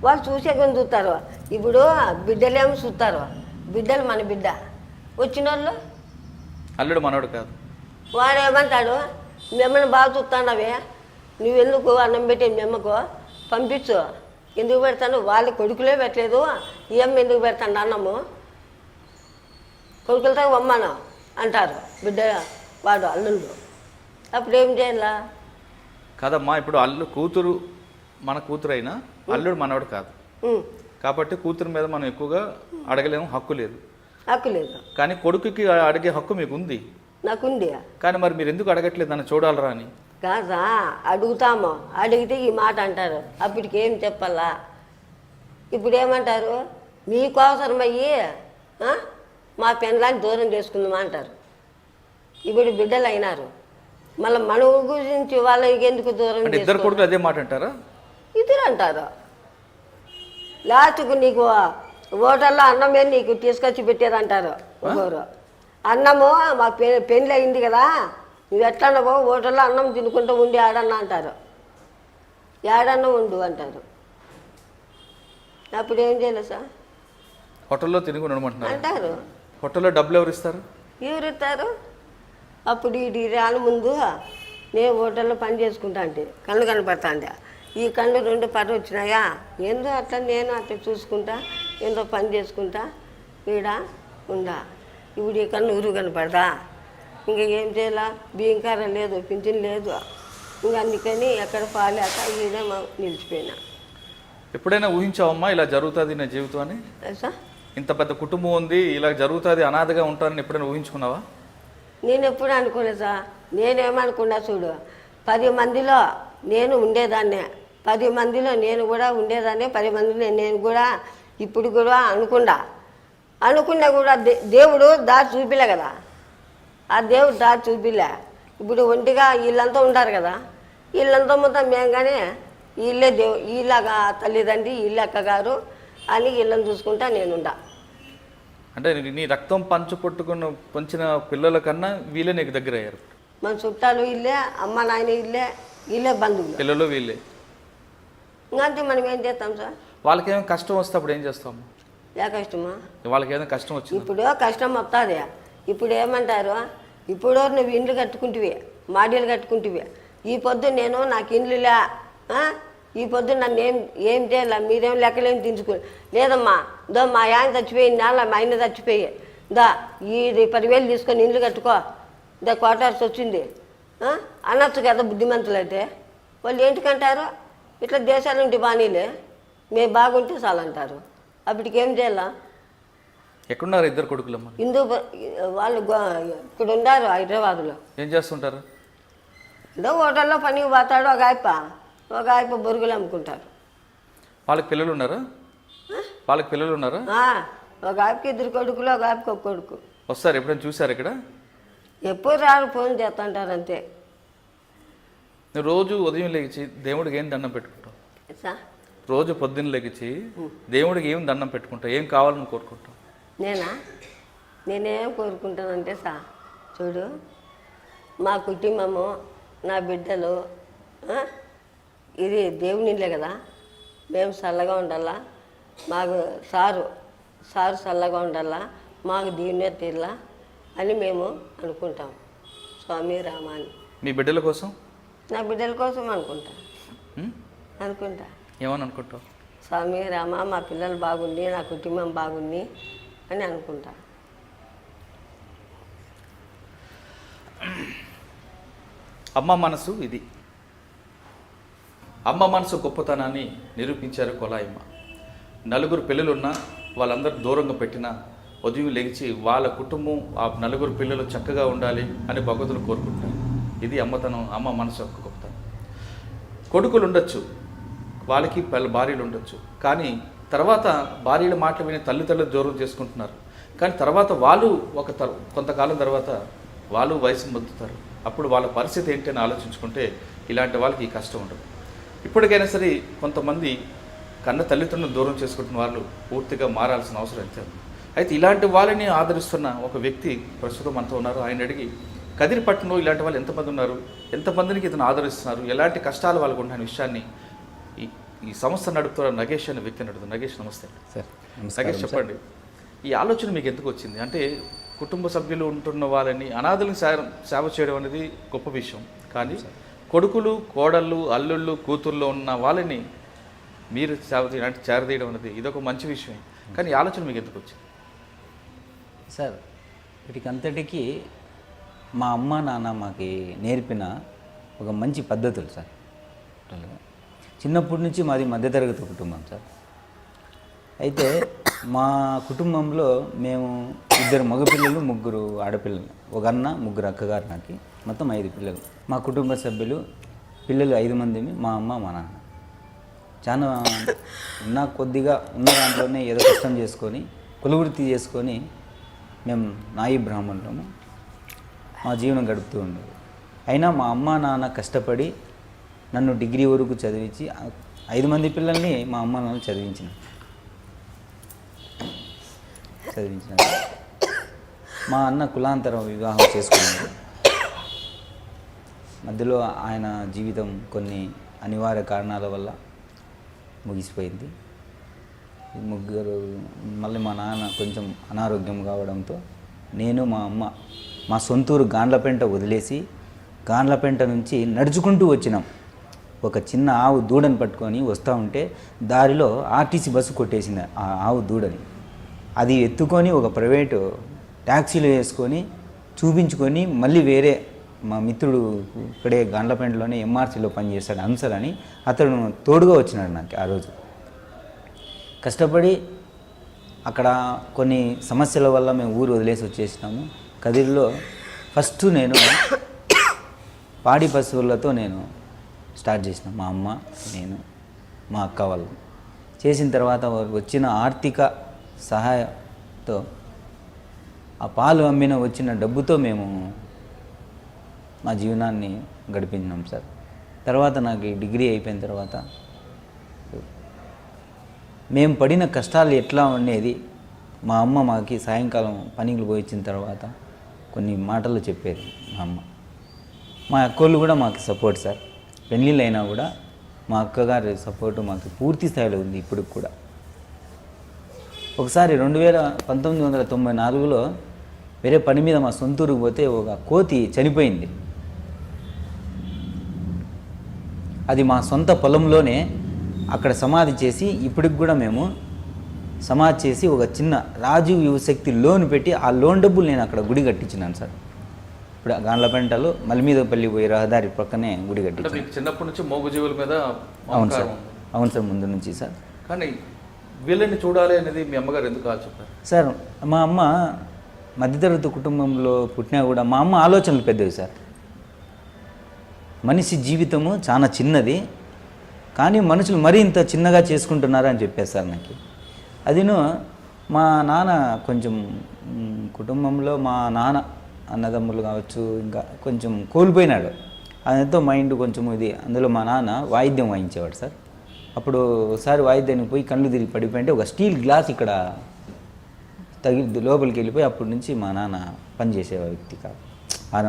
[SPEAKER 2] వాళ్ళు చూసే కొన్ని చూస్తారు. ఇప్పుడు బిడ్డలేమో చూస్తారు. బిడ్డలు మన బిడ్డ వచ్చిన వాళ్ళు
[SPEAKER 1] అల్లుడు మనోడు కాదు.
[SPEAKER 2] వాడు ఏమంటాడు, మిమ్మల్ని బాగా చూస్తానవే, నువ్వు ఎందుకు అన్నం పెట్టి మిమ్మకు పంపించు. ఎందుకు పెడతాను? వాళ్ళ కొడుకులే పెట్టలేదు, ఏం ఎందుకు పెడతాను అన్నము, కొడుకులతో వమ్మను అంటారు బిడ్డ వాడు అల్లుళ్ళు. అప్పుడు ఏం చేయాలా?
[SPEAKER 1] కాదమ్మా, ఇప్పుడు కూతురు మన కూతురు అయినా అల్లుడు మనోడు కాదు కాబట్టి కూతురు మీద మనం ఎక్కువగా అడగలేము, హక్కు లేదు.
[SPEAKER 2] హక్కు లేదు.
[SPEAKER 1] కానీ కొడుకుకి అడిగే హక్కు మీకు ఉంది.
[SPEAKER 2] నాకుంది.
[SPEAKER 1] కానీ మరి మీరు ఎందుకు అడగట్లేదు నన్ను చూడాలరా అని?
[SPEAKER 2] కాదా, అడుగుతాము. అడిగితే ఈ మాట అంటారు. అప్పటికి ఏం చెప్పాలా? ఇప్పుడు ఏమంటారు, మీకు అవసరమయ్యి మా పెళ్ళాన్ని దూరం చేసుకుందామా అంటారు. ఇప్పుడు బిడ్డలు అయినారు, మళ్ళీ మన గురించి వాళ్ళకి ఎందుకు దూరం?
[SPEAKER 1] ఇద్దరు కొడుకులు అదే మాట అంటారా?
[SPEAKER 2] ఇద్దరు అంటారు. లాస్ట్కు నీకు హోటల్లో అన్నమే నీకు తీసుకొచ్చి పెట్టేదంటారు ఒకరు. అన్నము మా పెళ్ళి అయింది కదా, నువ్వు ఎట్లా పో, హోటల్లో అన్నం తినుకుంటూ ఉండి ఆడన్నా అంటారు. ఏడన్నా ఉండు అంటారు. అప్పుడు ఏం చేయలేదు సార్,
[SPEAKER 1] హోటల్లో తిని ఉండమంటున్నారు
[SPEAKER 2] అంటారు.
[SPEAKER 1] హోటల్లో డబ్బులు ఎవరు ఇస్తారు?
[SPEAKER 2] ఎవరు ఇస్తారు? అప్పుడు ఈ రాని ముందు నేను హోటల్లో పని చేసుకుంటా అంటే కళ్ళు కనపడతా అంటే, ఈ కళ్ళు 2 పని వచ్చినాయా, ఏందో అట్లా నేను అట్లా చూసుకుంటా, ఏందో పని చేసుకుంటా ఈడ ఉందా. ఇప్పుడు ఈ కళ్ళు ఊరు కనపడదా, ఇంకా ఏం చేయాలా? బియ్యం కారం లేదు, పింఛన్ లేదు. ఇంకా అందుకని ఎక్కడ పాలేక ఈడ నిలిచిపోయినా.
[SPEAKER 1] ఎప్పుడైనా ఊహించావమ్మా ఇలా జరుగుతుంది నా జీవితం అని?
[SPEAKER 2] సార్,
[SPEAKER 1] ఇంత పెద్ద కుటుంబం ఉంది, ఇలా జరుగుతుంది, అనాథగా ఉంటానని ఎప్పుడైనా ఊహించుకున్నావా?
[SPEAKER 2] నేను ఎప్పుడు అనుకోలేదు సార్. నేనేమనుకున్నా చూడు, 10 మందిలో నేను ఉండేదాన్నే, 10 మందిలో నేను కూడా ఉండేదాన్నే, 10 మందిలో నేను కూడా ఇప్పుడు కూడా అనుకున్నా కూడా దేవుడు దారి చూపిలే కదా. ఆ దేవుడు దారి చూపిలే. ఇప్పుడు ఒంటిగా వీళ్ళంతా ఉంటారు కదా, వీళ్ళంతా మొత్తం మేము కానీ వీళ్ళే వీళ్ళగా తల్లిదండ్రి, వీళ్ళ అక్కగారు అని వీళ్ళని చూసుకుంటా నేనుండా.
[SPEAKER 1] అంటే నీ రక్తం పంచిన పిల్లల కన్నా వీళ్ళే నీకు దగ్గర అయ్యారు.
[SPEAKER 2] మన చుట్టాలు వీళ్ళే, అమ్మ నాయన వీళ్ళే బంధువులు,
[SPEAKER 1] పిల్లలు వీళ్ళే.
[SPEAKER 2] ఇంకంతే మనం ఏం చేస్తాం సార్?
[SPEAKER 1] వాళ్ళకి ఏమైనా కష్టం వస్తే అప్పుడు ఏం చేస్తాము?
[SPEAKER 2] ఏ కష్టమా?
[SPEAKER 1] వాళ్ళకి ఏదైనా కష్టం వచ్చింది?
[SPEAKER 2] ఇప్పుడు కష్టం వస్తుంది. ఇప్పుడు ఏమంటారు, ఇప్పుడు నువ్వు ఇండ్లు కట్టుకుంటువి, మాడీలు కట్టుకుంటువి, ఈ పొద్దు నేను నాకు ఇండ్లులే, ఈ పొద్దు నన్ను ఏం చేయాల, మీరేం లెక్కలేం తించుకో లేదమ్మా, మా ఆయన చచ్చిపోయి నెల, మా ఆయన చచ్చిపోయి ఇది 10,000 తీసుకొని ఇండ్లు కట్టుకో, క్వార్టర్స్ వచ్చింది అనొచ్చు కదా. బుద్ధిమంతులు అయితే వాళ్ళు ఏంటికంటారు, ఇట్లా దేశాలు ఉంటే బానీలే, మేము బాగుంటే చాలంటారు. అప్పటికి ఏం చేయాలా?
[SPEAKER 1] ఎక్కడున్నారు ఇద్దరు కొడుకులమ్మ?
[SPEAKER 2] వాళ్ళు ఇక్కడ ఉన్నారు హైదరాబాద్లో.
[SPEAKER 1] ఏం చేస్తుంటారు?
[SPEAKER 2] ఏదో హోటల్లో పనికి పోతాడు ఒక ఆయప్ప బొరుగులు అమ్ముకుంటారు.
[SPEAKER 1] వాళ్ళకి పిల్లలు ఉన్నారా? వాళ్ళకి పిల్లలు ఉన్నారా?
[SPEAKER 2] ఒక ఆయప్పకి 2 కొడుకులు, ఒక ఆయప్పకి 1 కొడుకు.
[SPEAKER 1] వస్తారు ఎప్పుడైనా చూసారు ఇక్కడ?
[SPEAKER 2] ఎప్పుడు రారు, ఫోన్ చేస్తుంటారు అంతే.
[SPEAKER 1] నువ్వు రోజు ఉదయం లేచి దేవుడికి ఏం దండం పెట్టుకుంటావు? రోజు పొద్దున్న లేచి దేవుడికి ఏం దండం పెట్టుకుంటావు? ఏం కావాలని కోరుకుంటావు?
[SPEAKER 2] నేనేం కోరుకుంటానంటే చూడు, మా కుటుంబము, నా బిడ్డలు ఇది దేవునిలే కదా, మేము చల్లగా ఉండాలా, మాకు సారు చల్లగా ఉండాలా, మాకు దీన్నే తీర్లా అని మేము అనుకుంటాం. స్వామి రామ అని.
[SPEAKER 1] మీ బిడ్డల కోసం?
[SPEAKER 2] నా బిడ్డల కోసం అనుకుంటా.
[SPEAKER 1] ఏమని అనుకుంటావు?
[SPEAKER 2] స్వామి రామ, మా పిల్లలు బాగుండి, నా కుటుంబం బాగుంది అని అనుకుంటా.
[SPEAKER 1] అమ్మ మనసు ఇది. అమ్మ మనసు గొప్పతనాన్ని నిరూపించారు కొలాయమ్మ. 4 పిల్లలున్నా వాళ్ళందరూ దూరంగా పెట్టిన ఉదయం లేచి వాళ్ళ కుటుంబం, ఆ 4 పిల్లలు చక్కగా ఉండాలి అని భగవంతుని కోరుకుంటారు. ఇది అమ్మతనం, అమ్మ మనసు యొక్క గొప్పతనం. కొడుకులు ఉండొచ్చు, వాళ్ళకి భార్యలు ఉండొచ్చు, కానీ తర్వాత భార్యల మాటలు విని తల్లిదండ్రులు దూరం చేసుకుంటున్నారు. కానీ తర్వాత వాళ్ళు కొంతకాలం తర్వాత వాళ్ళు వయసు మొద్దుతారు. అప్పుడు వాళ్ళ పరిస్థితి ఏంటి అని ఆలోచించుకుంటే ఇలాంటి వాళ్ళకి ఈ కష్టం ఉండదు. ఇప్పటికైనా సరే కొంతమంది కన్న తల్లిదండ్రులను దూరం చేసుకుంటున్న వాళ్ళు పూర్తిగా మారాల్సిన అవసరం ఎంత ఉంది. అయితే ఇలాంటి వాళ్ళని ఆదరిస్తున్న ఒక వ్యక్తి ప్రస్తుతం మనతో ఉన్నారు. ఆయన అడిగి కదిరిపట్నంలో ఇలాంటి వాళ్ళు ఎంతమంది ఉన్నారు, ఎంతమందికి ఇతను ఆదరిస్తున్నారు, ఎలాంటి కష్టాలు వాళ్ళకు ఉన్న విషయాన్ని ఈ సంస్థ నడుపుతున్న నగేష్ అనే వ్యక్తి నడుపుతున్నారు. నగేష్ నమస్తే
[SPEAKER 3] సార్.
[SPEAKER 1] నగేష్ చెప్పండి, ఈ ఆలోచన మీకు ఎందుకు వచ్చింది? అంటే కుటుంబ సభ్యులు ఉంటున్న వాళ్ళని అనాథలకు సేవ చేయడం అనేది గొప్ప విషయం, కానీ కొడుకులు, కోడళ్ళు, అల్లుళ్ళు, కూతుర్లో ఉన్న వాళ్ళని మీరు అంటే చేరదీయడం అనేది ఇదొక మంచి విషయం, కానీ ఈ ఆలోచన మీకు ఎందుకు వచ్చింది?
[SPEAKER 3] సార్, వీటికంతటికీ మా అమ్మ నాన్న మాకు నేర్పిన ఒక మంచి పద్ధతులు సార్. చిన్నప్పటి నుంచి మాది మధ్యతరగతి కుటుంబం సార్. అయితే మా కుటుంబంలో మేము 2 మగపిల్లలు, 3 ఆడపిల్లలు, ఒక అన్న, 3 అక్కగారు, నాకు మొత్తం 5 పిల్లలు. మా కుటుంబ సభ్యులు పిల్లలు 5 మందిమి, మా అమ్మ మా నాన్న. చాలా కొద్దిగా ఉన్న దాంట్లోనే ఏదో కష్టం చేసుకొని కులవృత్తి చేసుకొని మేము నాయి బ్రాహ్మణులము మా జీవనం గడుపుతూ ఉండేది. అయినా మా అమ్మ నాన్న కష్టపడి నన్ను డిగ్రీ వరకు చదివించి 5 మంది పిల్లల్ని మా అమ్మ నాన్న చదివించిన. మా అన్న కులాంతరం వివాహం చేసుకున్నాడు. మధ్యలో ఆయన జీవితం కొన్ని అనివార్య కారణాల వల్ల ముగిసిపోయింది. 3 మళ్ళీ మా నాన్న కొంచెం అనారోగ్యం కావడంతో నేను మా అమ్మ మా సొంతూరు గాండ్లపేంట వదిలేసి గాండ్లపేంట నుంచి నడుచుకుంటూ వచ్చినాం. ఒక చిన్న ఆవు దూడని పట్టుకొని వస్తూ ఉంటే దారిలో ఆర్టీసీ బస్సు కొట్టేసింది ఆ ఆవు దూడని. అది ఎత్తుకొని ఒక ప్రైవేటు ట్యాక్సీలో వేసుకొని చూపించుకొని మళ్ళీ వేరే మా మిత్రుడు ఇక్కడే గాండ్లపేంటలోనే ఎంఆర్సీలో పనిచేస్తాడు హంసల్ అని, అతను తోడుగా వచ్చినాడు నాకు. ఆ రోజు కష్టపడి అక్కడ కొన్ని సమస్యల వల్ల మేము ఊరు వదిలేసి వచ్చేసినాము. కదిరిలో ఫస్ట్ నేను పాడి పశువులతో నేను స్టార్ట్ చేసిన. మా అమ్మ, నేను, మా అక్క వాళ్ళు చేసిన తర్వాత వచ్చిన ఆర్థిక సహాయంతో ఆ పాలు అమ్మిన వచ్చిన డబ్బుతో మేము మా జీవనాన్ని గడిపినాం సార్. తర్వాత నాకు డిగ్రీ అయిపోయిన తర్వాత మేము పడిన కష్టాలు ఎట్లా ఉండేది మా అమ్మ మాకి సాయంకాలం పనికి పోయించిన తర్వాత కొన్ని మాటలు చెప్పేది మా అమ్మ. మా అక్కోళ్ళు కూడా మాకు సపోర్ట్ సార్. పెళ్ళిళ్ళు అయినా కూడా మా అక్కగారి సపోర్టు మాకు పూర్తి స్థాయిలో ఉంది ఇప్పటికి కూడా. ఒకసారి 1994లో వేరే పని మీద మా సొంతూరుకు పోతే ఒక కోతి చనిపోయింది. అది మా సొంత పొలంలోనే అక్కడ సమాధి చేసి ఇప్పటికి కూడా మేము సమాధి చేసి ఒక చిన్న రాజీవ్ యువశక్తి లోన్ పెట్టి ఆ లోన్ డబ్బులు నేను అక్కడ గుడి కట్టించినాను సార్. ఇప్పుడు గాండ్లపేంటలో మలిమీదపల్లి పోయి రహదారి పక్కనే గుడి కట్టించాను.
[SPEAKER 1] చిన్నప్పటి నుంచి మోగుజీవుల మీద
[SPEAKER 3] అవును సార్, అవును సార్, ముందు నుంచి సార్.
[SPEAKER 1] కానీ వీళ్ళని చూడాలి అనేది మీ అమ్మగారు ఎందుకు చెప్పారు
[SPEAKER 3] సార్? మా అమ్మ మధ్యతరగతి కుటుంబంలో పుట్టినా కూడా మా అమ్మ ఆలోచనలు పెద్దవి సార్. మనిషి జీవితము చాలా చిన్నది, కానీ మనుషులు మరీ ఇంత చిన్నగా చేసుకుంటున్నారు అని చెప్పారు సార్ నాకు. అదిను మా నాన్న కొంచెం కుటుంబంలో మా నాన్న అన్నదమ్ములు కావచ్చు ఇంకా కొంచెం కోల్పోయినాడు. అదంతా మైండ్ కొంచెం ఇది. అందులో మా నాన్న వాయిద్యం వాయించేవాడు సార్. అప్పుడు ఒకసారి వాయిద్యానికి పోయి కళ్ళు తిరిగి పడిపోయింటే ఒక స్టీల్ గ్లాస్ ఇక్కడ తగిలి లోపలికి వెళ్ళిపోయి అప్పటి నుంచి మా నాన్న పనిచేసే వ్యక్తి కాదు,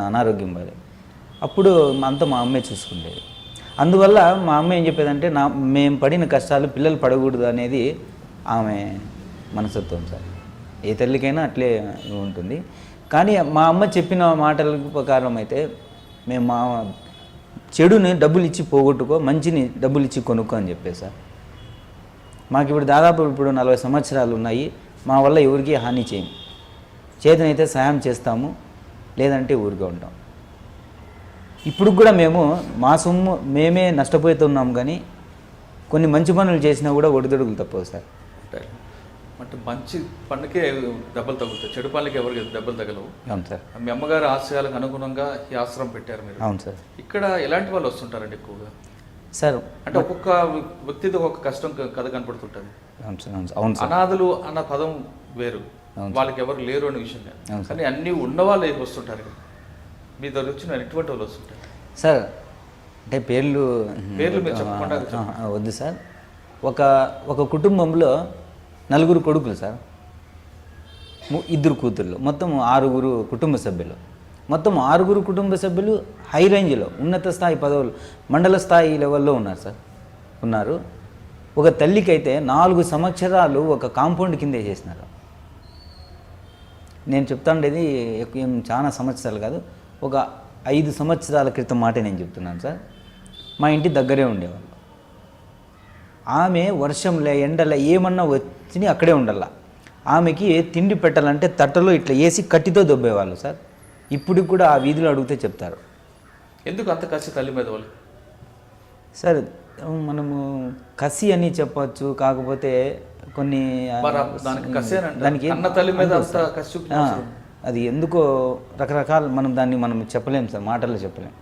[SPEAKER 3] అనారోగ్యం బాగా. అప్పుడు అంతా మా అమ్మే చూసుకుండేది. అందువల్ల మా అమ్మ ఏం చెప్పేదంటే మేము పడిన కష్టాలు పిల్లలు పడకూడదు అనేది ఆమె మనస్తత్వం సార్. ఏ తల్లికైనా అట్లే ఉంటుంది. కానీ మా అమ్మ చెప్పిన మాటల ప్రకారం అయితే మేము మా చెడుని డబ్బులు ఇచ్చి పోగొట్టుకో, మంచిని డబ్బులు ఇచ్చి కొనుక్కో అని చెప్పేది సార్. మాకు ఇప్పుడు దాదాపు 40 సంవత్సరాలు ఉన్నాయి. మా వల్ల ఎవరికి హాని చేయం. చేతనైతే సహాయం చేస్తాము, లేదంటే ఊరిగా ఉంటాం. ఇప్పుడు కూడా మేము మా సొమ్ము మేమే నష్టపోతున్నాం, కానీ కొన్ని మంచి పనులు చేసినా కూడా ఒడిదొడుగులు తప్పవు సార్.
[SPEAKER 1] అంటే మంచి పనులకే దెబ్బలు తగ్గుతాయి, చెడు పనులకి ఎవరికి దెబ్బలు తగలవు.
[SPEAKER 3] అవును సార్.
[SPEAKER 1] మీ అమ్మగారి ఆశయాలకు అనుగుణంగా ఈ ఆశ్రమం పెట్టారు మీరు.
[SPEAKER 3] అవును సార్.
[SPEAKER 1] ఇక్కడ ఎలాంటి వాళ్ళు వస్తుంటారండి ఎక్కువగా?
[SPEAKER 3] సార్
[SPEAKER 1] అంటే ఒక్కొక్క వ్యక్తితో ఒక్కొక్క కష్టం కథ కనపడుతుంటుంది.
[SPEAKER 3] అవును సార్, అవును సార్, అవును సార్.
[SPEAKER 1] అనాథలు అన్న పదం వేరు,
[SPEAKER 3] అవును.
[SPEAKER 1] వాళ్ళకి ఎవరు లేరు అనే విషయం కాదు.
[SPEAKER 3] అవును సార్.
[SPEAKER 1] కానీ అన్నీ ఉన్నవాళ్ళు వస్తుంటారు కదా, మీ దగ్గర వచ్చిన ఎటువంటి వాళ్ళు వస్తుంటారు
[SPEAKER 3] సార్ అంటే పేర్లు
[SPEAKER 1] మీరు చెప్పకుండా
[SPEAKER 3] వద్దు సార్. ఒక కుటుంబంలో 4 కొడుకులు సార్, 2 కూతుర్లు, మొత్తం 6 కుటుంబ సభ్యులు. మొత్తం 6 కుటుంబ సభ్యులు హై రేంజ్లో ఉన్నత స్థాయి పదవులు, మండల స్థాయి లెవెల్లో ఉన్నారు సార్, ఉన్నారు. ఒక తల్లికి అయితే 4 సంవత్సరాలు ఒక కాంపౌండ్ కింద వేసేసినారు. నేను చెప్తాండేది ఏం చాలా సంవత్సరాలు కాదు, ఒక 5 సంవత్సరాల క్రితం మాట నేను చెప్తున్నాను సార్. మా ఇంటి దగ్గరే ఉండేవాళ్ళు. ఆమె వర్షంలే ఎండలే ఏమన్నా వచ్చి అక్కడే ఉండాల. ఆమెకి తిండి పెట్టాలంటే తట్టలో ఇట్లా వేసి కట్టితో దొబ్బేవాళ్ళు సార్. ఇప్పుడు కూడా ఆ వీధిలో అడిగితే చెప్తారు.
[SPEAKER 1] ఎందుకు అంత కసి తల్లి మీద వాళ్ళు?
[SPEAKER 3] సార్ మనము కసి అని చెప్పచ్చు, కాకపోతే కొన్ని
[SPEAKER 1] దానికి అన్న తల్లి మీద అంత కసి
[SPEAKER 3] అది ఎందుకో రకరకాల మనం చెప్పలేము సార్, మాటల్లో చెప్పలేము.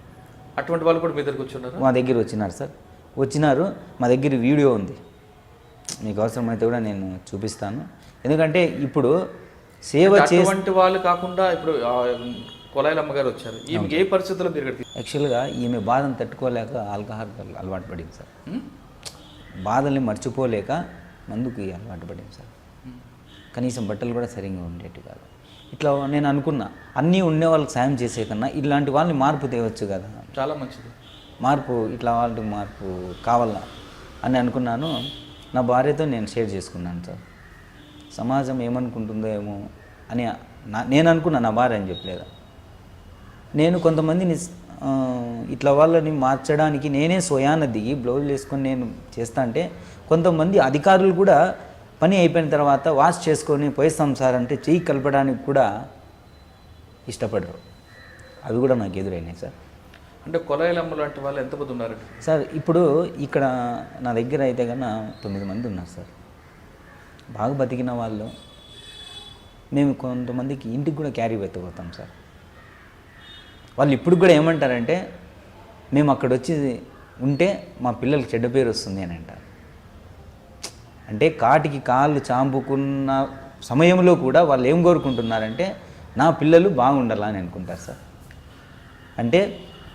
[SPEAKER 1] అటువంటి వాళ్ళు కూడా మీ దగ్గరికి వచ్చున్నారు?
[SPEAKER 3] మా దగ్గర వచ్చినారు సార్, వచ్చినారు. మా దగ్గర వీడియో ఉంది, మీకు అవసరమైతే కూడా నేను చూపిస్తాను. ఎందుకంటే ఇప్పుడు సేవ
[SPEAKER 1] చేసేటువంటి వాళ్ళు కాకుండా ఇప్పుడు కొలాయిలమ్మ గారు వచ్చారు, ఈమెకి ఏ పరిస్థితుల్లో మీరు?
[SPEAKER 3] యాక్చువల్గా ఈమె బాధను తట్టుకోలేక ఆల్కహాల్ అలవాటు పడింది సార్. బాధల్ని మర్చిపోలేక మందుకి అలవాటు పడింది సార్. కనీసం బట్టలు కూడా సరిగ్గా ఉండేవి కాదు. ఇట్లా నేను అనుకున్నా, అన్నీ ఉండే వాళ్ళకి సాయం చేసే కన్నా ఇలాంటి వాళ్ళని మార్పు తేవచ్చు కదా,
[SPEAKER 1] చాలా మంచిది
[SPEAKER 3] మార్పు, ఇట్లా వాళ్ళకి మార్పు కావాలా అని అనుకున్నాను. నా భార్యతో నేను షేర్ చేసుకున్నాను సార్. సమాజం ఏమనుకుంటుందో ఏమో అని నేను అనుకున్నా, నా భార్య అని చెప్పలేదా. నేను కొంతమందిని ఇట్లా వాళ్ళని మార్చడానికి నేనే స్వయాన దిగి బ్లౌజులు వేసుకొని నేను చేస్తా అంటే, కొంతమంది అధికారులు కూడా పని అయిపోయిన తర్వాత వాష్ చేసుకొని పోయిస్తాం సార్ అంటే చెయ్యి కలపడానికి కూడా ఇష్టపడరు. అవి కూడా నాకు ఎదురైనాయి సార్.
[SPEAKER 1] అంటే కొలాయిలమ్మ లాంటి వాళ్ళు ఎంతమంది ఉన్నారు
[SPEAKER 3] సార్? ఇప్పుడు ఇక్కడ నా దగ్గర అయితే కన్నా 9 మంది ఉన్నారు సార్. బాగా బతికిన వాళ్ళు. మేము కొంతమందికి ఇంటికి కూడా క్యారీ ఎత్తుకుపోతాం సార్. వాళ్ళు ఇప్పుడు కూడా ఏమంటారంటే, మేము అక్కడ వచ్చి ఉంటే మా పిల్లలకి చెడ్డ పేరు వస్తుంది అని అంటారు. అంటే కాటికి కాళ్ళు చాంపుకున్న సమయంలో కూడా వాళ్ళు ఏం కోరుకుంటున్నారంటే, నా పిల్లలు బాగుండాలని అనుకుంటారు సార్. అంటే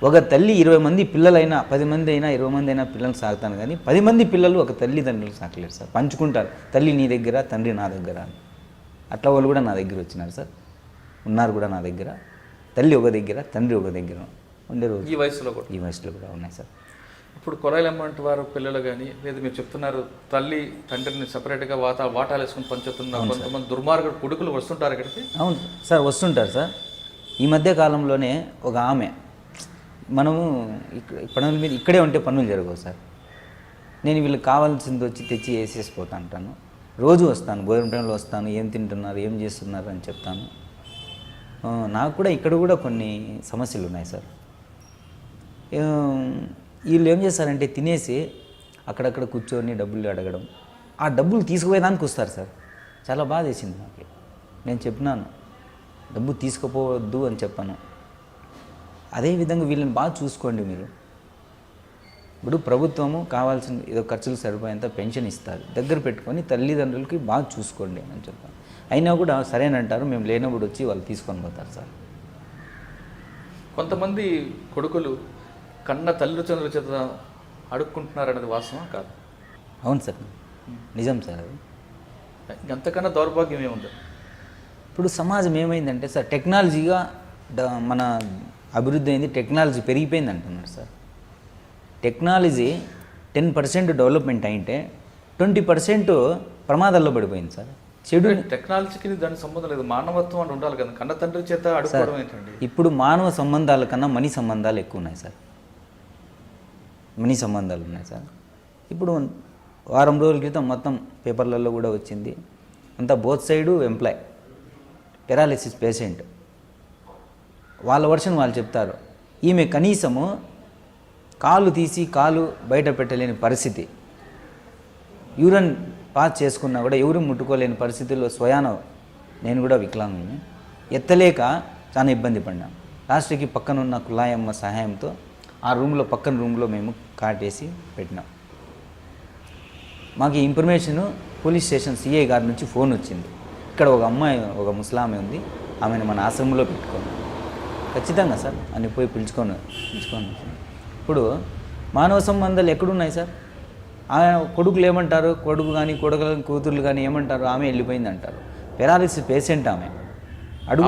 [SPEAKER 3] ఒక తల్లి 20 మంది పిల్లలైనా, 10 మంది అయినా, 20 మంది అయినా పిల్లలు సాగుతాను, కానీ 10 మంది పిల్లలు ఒక తల్లిదండ్రులు సాకలేరు సార్. పంచుకుంటారు, తల్లి నీ దగ్గర, తండ్రి నా దగ్గర అని. అట్లా వాళ్ళు కూడా నా దగ్గర వచ్చినారు సార్, ఉన్నారు కూడా నా దగ్గర. తల్లి ఒక దగ్గర, తండ్రి ఒక దగ్గర ఉండే రోజు
[SPEAKER 1] ఈ వయసులో
[SPEAKER 3] కూడా ఉన్నాయి సార్.
[SPEAKER 1] ఇప్పుడు కొలాయిలమ్మ వంటి వారు పిల్లలు కానీ, లేదా మీరు చెప్తున్నారు తల్లి తండ్రిని సపరేట్గా వాటాలు వేసుకుని పంచుతున్నారు, కొంతమంది దుర్మార్గుడు కొడుకులు వస్తుంటారు ఇక్కడికి.
[SPEAKER 3] అవును సార్, వస్తుంటారు సార్. ఈ మధ్య కాలంలోనే ఒక ఆమె, మనము పనుల మీద ఇక్కడే ఉంటే పనులు జరగవు సార్. నేను వీళ్ళకి కావాల్సింది వచ్చి తెచ్చి వేసేసిపోతా అంటాను. రోజు వస్తాను, భోజనం టైంలో వస్తాను, ఏం తింటున్నారు, ఏం చేస్తున్నారు అని చెప్తాను. నాకు కూడా ఇక్కడ కూడా కొన్ని సమస్యలు ఉన్నాయి సార్. వీళ్ళు ఏం చేస్తారంటే తినేసి అక్కడక్కడ కూర్చొని డబ్బులు అడగడం, ఆ డబ్బులు తీసుకుపోయేదానికి వస్తారు సార్. చాలా బాధ వేసింది నాకు. నేను చెప్పినాను, డబ్బు తీసుకుపోవద్దు అని చెప్పాను. అదేవిధంగా వీళ్ళని బాగా చూసుకోండి మీరు. ఇప్పుడు ప్రభుత్వము కావాల్సిన ఏదో ఖర్చులు సరిపోయేంత పెన్షన్ ఇస్తారు, దగ్గర పెట్టుకొని తల్లిదండ్రులకి బాగా చూసుకోండి అని చెప్పాను. అయినా కూడా సరేనంటారు, మేము లేనప్పుడు వచ్చి వాళ్ళు తీసుకొని పోతారు సార్.
[SPEAKER 1] కొంతమంది కొడుకులు కన్న తల్లిదండ్రుల చేత అడుక్కుంటున్నారు అనేది వాస్తవం కాదు?
[SPEAKER 3] అవును సార్, నిజం సార్. అది
[SPEAKER 1] అంతకన్నా దౌర్భాగ్యం ఏముంది?
[SPEAKER 3] ఇప్పుడు సమాజం ఏమైందంటే సార్, టెక్నాలజీగా మన అభివృద్ధి అయింది, టెక్నాలజీ పెరిగిపోయింది అంటున్నారు సార్. టెక్నాలజీ 10% డెవలప్మెంట్ అయింటే 20% ప్రమాదాల్లో పడిపోయింది సార్. చెడు
[SPEAKER 1] టెక్నాలజీకి దానికి సంబంధం లేదు, మానవత్వం అని ఉండాలి కదా. కన్న తండ్రి చేత అడుక్కోవడం ఏంటండి?
[SPEAKER 3] ఇప్పుడు మానవ సంబంధాల కన్నా మనీ సంబంధాలు ఎక్కువ ఉన్నాయి సార్. మనీ సంబంధాలు ఉన్నాయి సార్. ఇప్పుడు వారం రోజుల క్రితం మొత్తం పేపర్లలో కూడా వచ్చింది, అంతా both side employ, paralysis patient. వాళ్ళ వర్షన్ వాళ్ళు చెప్తారు. ఈమె కనీసము కాలు తీసి కాలు బయట పెట్టలేని పరిస్థితి, యూరిన్ పాస్ చేసుకున్నా కూడా ఎవరు ముట్టుకోలేని పరిస్థితుల్లో స్వయాన నేను కూడా వికలాంగుని ఎత్తలేక చాలా ఇబ్బంది పడ్డాను. లాస్ట్కి పక్కనున్న కులాయమ్మ సహాయంతో ఆ రూమ్లో పక్కన రూమ్లో మేము కాటేసి పెట్టినాం. మాకు ఈ ఇన్ఫర్మేషను పోలీస్ స్టేషన్ సిఐ గారి నుంచి ఫోన్ వచ్చింది. ఇక్కడ ఒక అమ్మాయి, ఒక ముసలామె ఉంది, ఆమెను మన ఆశ్రమంలో పెట్టుకోండి. ఖచ్చితంగా సార్ అని పోయి పిలుచుకొని. ఇప్పుడు మానవ సంబంధాలు ఎక్కడున్నాయి సార్? కొడుకులు ఏమంటారు, కొడుకు కానీ కూతుర్లు కానీ ఏమంటారు, ఆమె వెళ్ళిపోయింది అంటారు. పెరాలిసిస్ పేషెంట్ ఆమె, అడుగు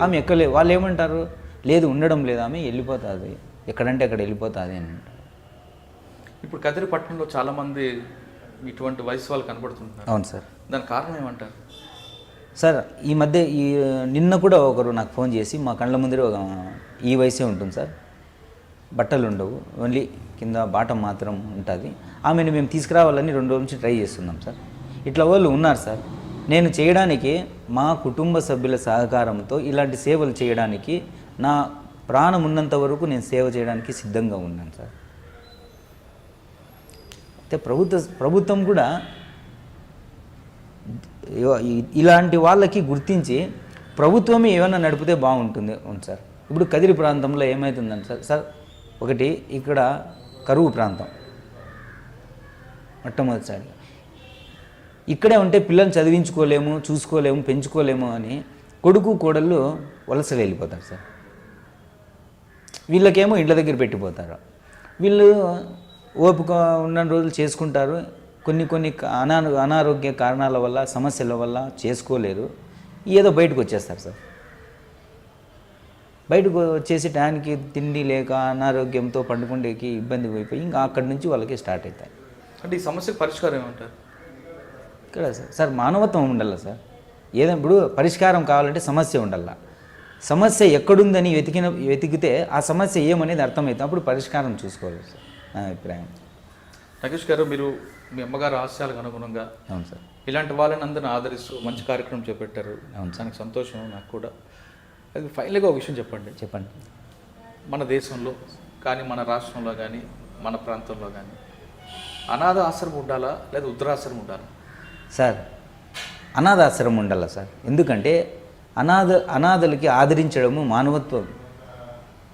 [SPEAKER 3] ఆమె ఎక్కలే. వాళ్ళు ఏమంటారు, లేదు ఉండడం లేదు, ఆమె వెళ్ళిపోతుంది, ఎక్కడంటే అక్కడ వెళ్ళిపోతుంది అని అంటారు.
[SPEAKER 1] ఇప్పుడు కదిరిపట్నంలో చాలామంది ఇటువంటి వయసు వాళ్ళు కనబడుతుంటారు.
[SPEAKER 3] అవును సార్.
[SPEAKER 1] దాని కారణం ఏమంటారు
[SPEAKER 3] సార్? ఈ మధ్య నిన్న కూడా ఒకరు నాకు ఫోన్ చేసి, మా కళ్ళ ముందరే ఒక ఈ వయసే ఉంటుంది సార్, బట్టలు ఉండవు, ఓన్లీ కింద బాటం మాత్రం ఉంటుంది, ఆమెను మేము తీసుకురావాలని 2 రోజుల నుంచి ట్రై చేస్తున్నాం సార్. ఇట్లా వాళ్ళు ఉన్నారు సార్. నేను చేయడానికి, మా కుటుంబ సభ్యుల సహకారంతో ఇలాంటి సేవలు చేయడానికి, నా ప్రాణం ఉన్నంత వరకు నేను సేవ చేయడానికి సిద్ధంగా ఉన్నాను సార్. అయితే ప్రభుత్వం కూడా ఇలాంటి వాళ్ళకి గుర్తించి ప్రభుత్వమే ఏమైనా నడిపితే బాగుంటుంది. అవును సార్. ఇప్పుడు కదిరి ప్రాంతంలో ఏమవుతుందని సార్, ఒకటి ఇక్కడ కరువు ప్రాంతం మొట్టమొదటిసారిగా. ఇక్కడే ఉంటే పిల్లల్ని చదివించుకోలేము, చూసుకోలేము, పెంచుకోలేము అని కొడుకు కోడళ్ళు వలసలు వెళ్ళిపోతారు సార్. వీళ్ళకేమో ఇండ్ల దగ్గర పెట్టిపోతారు. వీళ్ళు ఓపిక ఉన్న రోజులు చేసుకుంటారు, కొన్ని అనారోగ్య కారణాల వల్ల, సమస్యల వల్ల చేసుకోలేరు, ఏదో బయటకు వచ్చేస్తారు సార్. బయటకు వచ్చేసి టయానికి తిండి లేక అనారోగ్యంతో పండుకుండేకి ఇబ్బంది అయిపోయి ఇంకా అక్కడి నుంచి వాళ్ళకి స్టార్ట్ అవుతాయి.
[SPEAKER 1] అంటే ఈ సమస్యకు పరిష్కారం ఏమంటారు?
[SPEAKER 3] ఇక్కడ సార్ మానవత్వం ఉండాలి సార్. ఏదైనా ఇప్పుడు పరిష్కారం కావాలంటే సమస్య ఉండాల. సమస్య ఎక్కడుందని వెతికితే ఆ సమస్య ఏమనేది అర్థమవుతుంది, అప్పుడు పరిష్కారం చూసుకోవాలి సార్ నా అభిప్రాయం.
[SPEAKER 1] నగేష్ గారు, మీరు మీ అమ్మగారు ఆశయాలకు అనుగుణంగా
[SPEAKER 3] అవును సార్
[SPEAKER 1] ఇలాంటి వాళ్ళని అందరిని ఆదరిస్తూ మంచి కార్యక్రమం చేపట్టారు.
[SPEAKER 3] అవును సార్.
[SPEAKER 1] నాకు సంతోషం, నాకు కూడా. అది ఫైనల్గా ఒక విషయం చెప్పండి. మన దేశంలో కానీ, మన రాష్ట్రంలో కానీ, మన ప్రాంతంలో కానీ అనాథ ఆశ్రమం ఉండాలా లేదా వృద్ధాశ్రమం ఉండాలా?
[SPEAKER 3] సార్, అనాథాశ్రమం ఉండాలా సార్. ఎందుకంటే అనాథలకి ఆదరించడము మానవత్వం.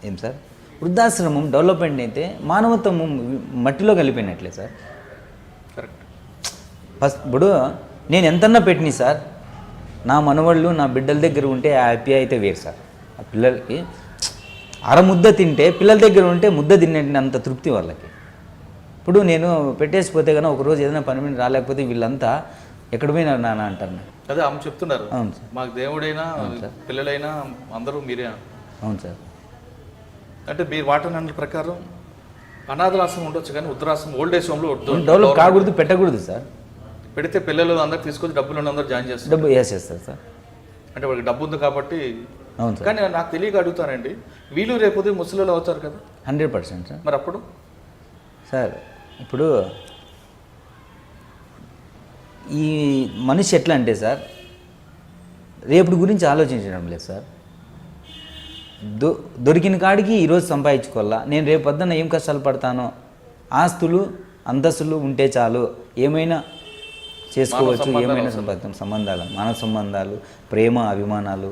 [SPEAKER 3] ఏం సార్, వృద్ధాశ్రమం డెవలప్మెంట్ అయితే మానవత్వం మట్టిలో కలిపినట్లే సార్.
[SPEAKER 1] కరెక్ట్.
[SPEAKER 3] ఫస్ట్ ఇప్పుడు నేను ఎంతన్నా పెట్టినా సార్, నా మనవాళ్ళు నా బిడ్డల దగ్గర ఉంటే హ్యాపీ అయితే వేరు సార్. ఆ పిల్లలకి ముద్ద తింటే పిల్లల దగ్గర ఉంటే ముద్ద తినేంత తృప్తి వాళ్ళకి. ఇప్పుడు నేను పెట్టేసిపోతే కానీ ఒకరోజు ఏదైనా పని మీద రాలేకపోతే వీళ్ళంతా ఎక్కడ పోయినారు నాన్న అంటారు.
[SPEAKER 1] అదే ఆమె చెప్తున్నారు,
[SPEAKER 3] అవును సార్,
[SPEAKER 1] మాకు దేవుడైనా పిల్లలైనా అందరూ మీరే.
[SPEAKER 3] అవును సార్.
[SPEAKER 1] అంటే మీరు వాటర్ ప్రకారం అనాథాశ్రమం ఉండొచ్చు కానీ వృద్ధాశ్రమం, ఓల్డ్ ఏజ్ హోమ్లో
[SPEAKER 3] డెవలప్ కాకూడదు, పెట్టకూడదు సార్.
[SPEAKER 1] పెడితే పిల్లలు అందరు తీసుకొచ్చి డబ్బులు ఉన్న అందరూ జాయిన్ చేస్తారు,
[SPEAKER 3] డబ్బు వేసేస్తారు సార్.
[SPEAKER 1] అంటే వాళ్ళకి డబ్బు ఉంది కాబట్టి.
[SPEAKER 3] అవును సార్.
[SPEAKER 1] కానీ నాకు తెలియక అడుగుతానండి, వీళ్ళు రేపు ముసలిలో అవుతారు కదా?
[SPEAKER 3] 100% సార్.
[SPEAKER 1] మరి అప్పుడు
[SPEAKER 3] సార్, ఇప్పుడు ఈ మనిషి ఎట్లా అంటే సార్, రేపటి గురించి ఆలోచించడం లేదు సార్. దొరికిన కాడికి ఈరోజు సంపాదించుకోవాలా, నేను రేపు పొద్దున్న ఏం కష్టాలు పడతానో, ఆస్తులు అంతస్తులు ఉంటే చాలు, ఏమైనా చేసుకోవచ్చు, ఏమైనా సంబంధాలు, మానవ సంబంధాలు, ప్రేమ అభిమానాలు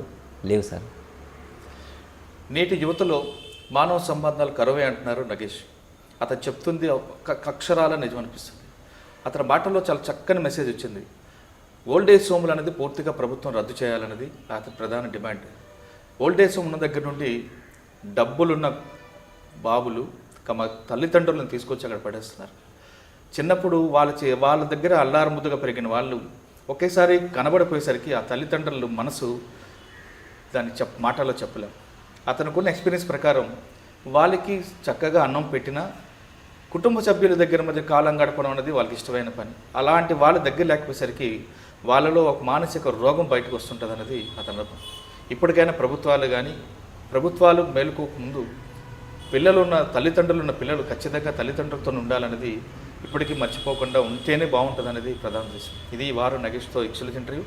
[SPEAKER 3] లేవు సార్.
[SPEAKER 1] నేటి యువతలో మానవ సంబంధాలు కరువే అంటున్నారు నగేష్. అతను చెప్తుంది అక్షరాల నిజం అనిపిస్తుంది. అతని మాటల్లో చాలా చక్కని మెసేజ్ వచ్చింది. ఓల్డ్ ఏజ్ హోమ్లు అనేది పూర్తిగా ప్రభుత్వం రద్దు చేయాలన్నది అతని ప్రధాన డిమాండ్. ఓల్డ్ ఏజ్ హోమ్ ఉన్న దగ్గర నుండి డబ్బులున్న బాబులు తమ తల్లిదండ్రులను తీసుకొచ్చి అక్కడ పడేస్తున్నారు. చిన్నప్పుడు వాళ్ళ దగ్గర అల్లారు ముద్దుగా పెరిగిన వాళ్ళు ఒకేసారి కనబడిపోయేసరికి ఆ తల్లిదండ్రుల మనసు దాన్ని మాటల్లో చెప్పలేం. అతనుకున్న ఎక్స్పీరియన్స్ ప్రకారం వాళ్ళకి చక్కగా అన్నం పెట్టినా కుటుంబ సభ్యుల దగ్గర మధ్య కాలం గడపడం అనేది వాళ్ళకి ఇష్టమైన పని. అలాంటి వాళ్ళ దగ్గర లేకపోయేసరికి వాళ్ళలో ఒక మానసిక రోగం బయటకు వస్తుంటుంది అన్నది అతని అనుభవం. ఇప్పటికైనా ప్రభుత్వాలు మేలుకోక ముందు తల్లిదండ్రులు ఉన్న పిల్లలు ఖచ్చితంగా తల్లిదండ్రులతో ఉండాలన్నది ఇప్పటికీ మర్చిపోకుండా ఉంటేనే బాగుంటుంది అనేది ప్రధాన ఉద్దేశం. ఇది ఈ వారం నగేష్తో ఎక్సలెంట్ ఇంటర్వ్యూ.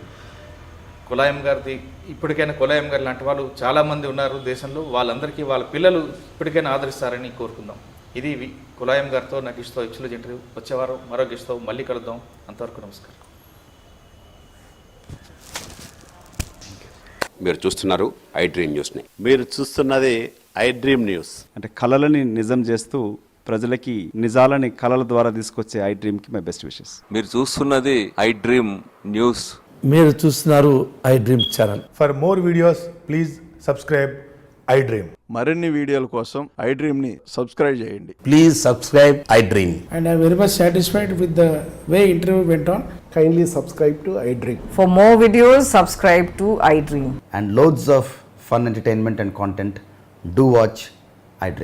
[SPEAKER 1] కులాయం గారిది. ఇప్పటికైనా కులాయం గారు లాంటి వాళ్ళు చాలామంది ఉన్నారు దేశంలో, వాళ్ళందరికీ వాళ్ళ పిల్లలు ఇప్పటికైనా ఆదరిస్తారని కోరుకుందాం. ఇది కులాయం గారితో నగేష్తో ఎక్సలెంట్ ఇంటర్వ్యూ. వచ్చేవారం మరో గెస్ట్తో మళ్ళీ కలుద్దాం. అంతవరకు నమస్కారం.
[SPEAKER 4] మీరు చూస్తున్నారు ఐ డ్రీమ్ న్యూస్ని.
[SPEAKER 5] మీరు చూస్తున్నది
[SPEAKER 4] ఐ డ్రీమ్ న్యూస్.
[SPEAKER 5] అంటే కళలని నిజం చేస్తూ ప్రజలకి నిజాలని కళల ద్వారా తీసుకొచ్చే ఐ డ్రీమ్కి మై బెస్ట్ విషెస్.
[SPEAKER 6] మీరు చూస్తున్నది ఐ డ్రీమ్ న్యూస్.
[SPEAKER 7] మీరు చూస్తున్నారు I dream channel.
[SPEAKER 8] For more videos, please subscribe iDream.
[SPEAKER 9] మరిన్ని వీడియోల కోసం ఐ డ్రీమ్ని సబ్స్క్రైబ్ చేయండి.
[SPEAKER 7] Please subscribe I dream.
[SPEAKER 10] And I'm very much satisfied with the way interview went on.
[SPEAKER 8] Kindly subscribe to iDream.
[SPEAKER 11] For more videos, subscribe to iDream.
[SPEAKER 12] And loads of fun entertainment and content. Do watch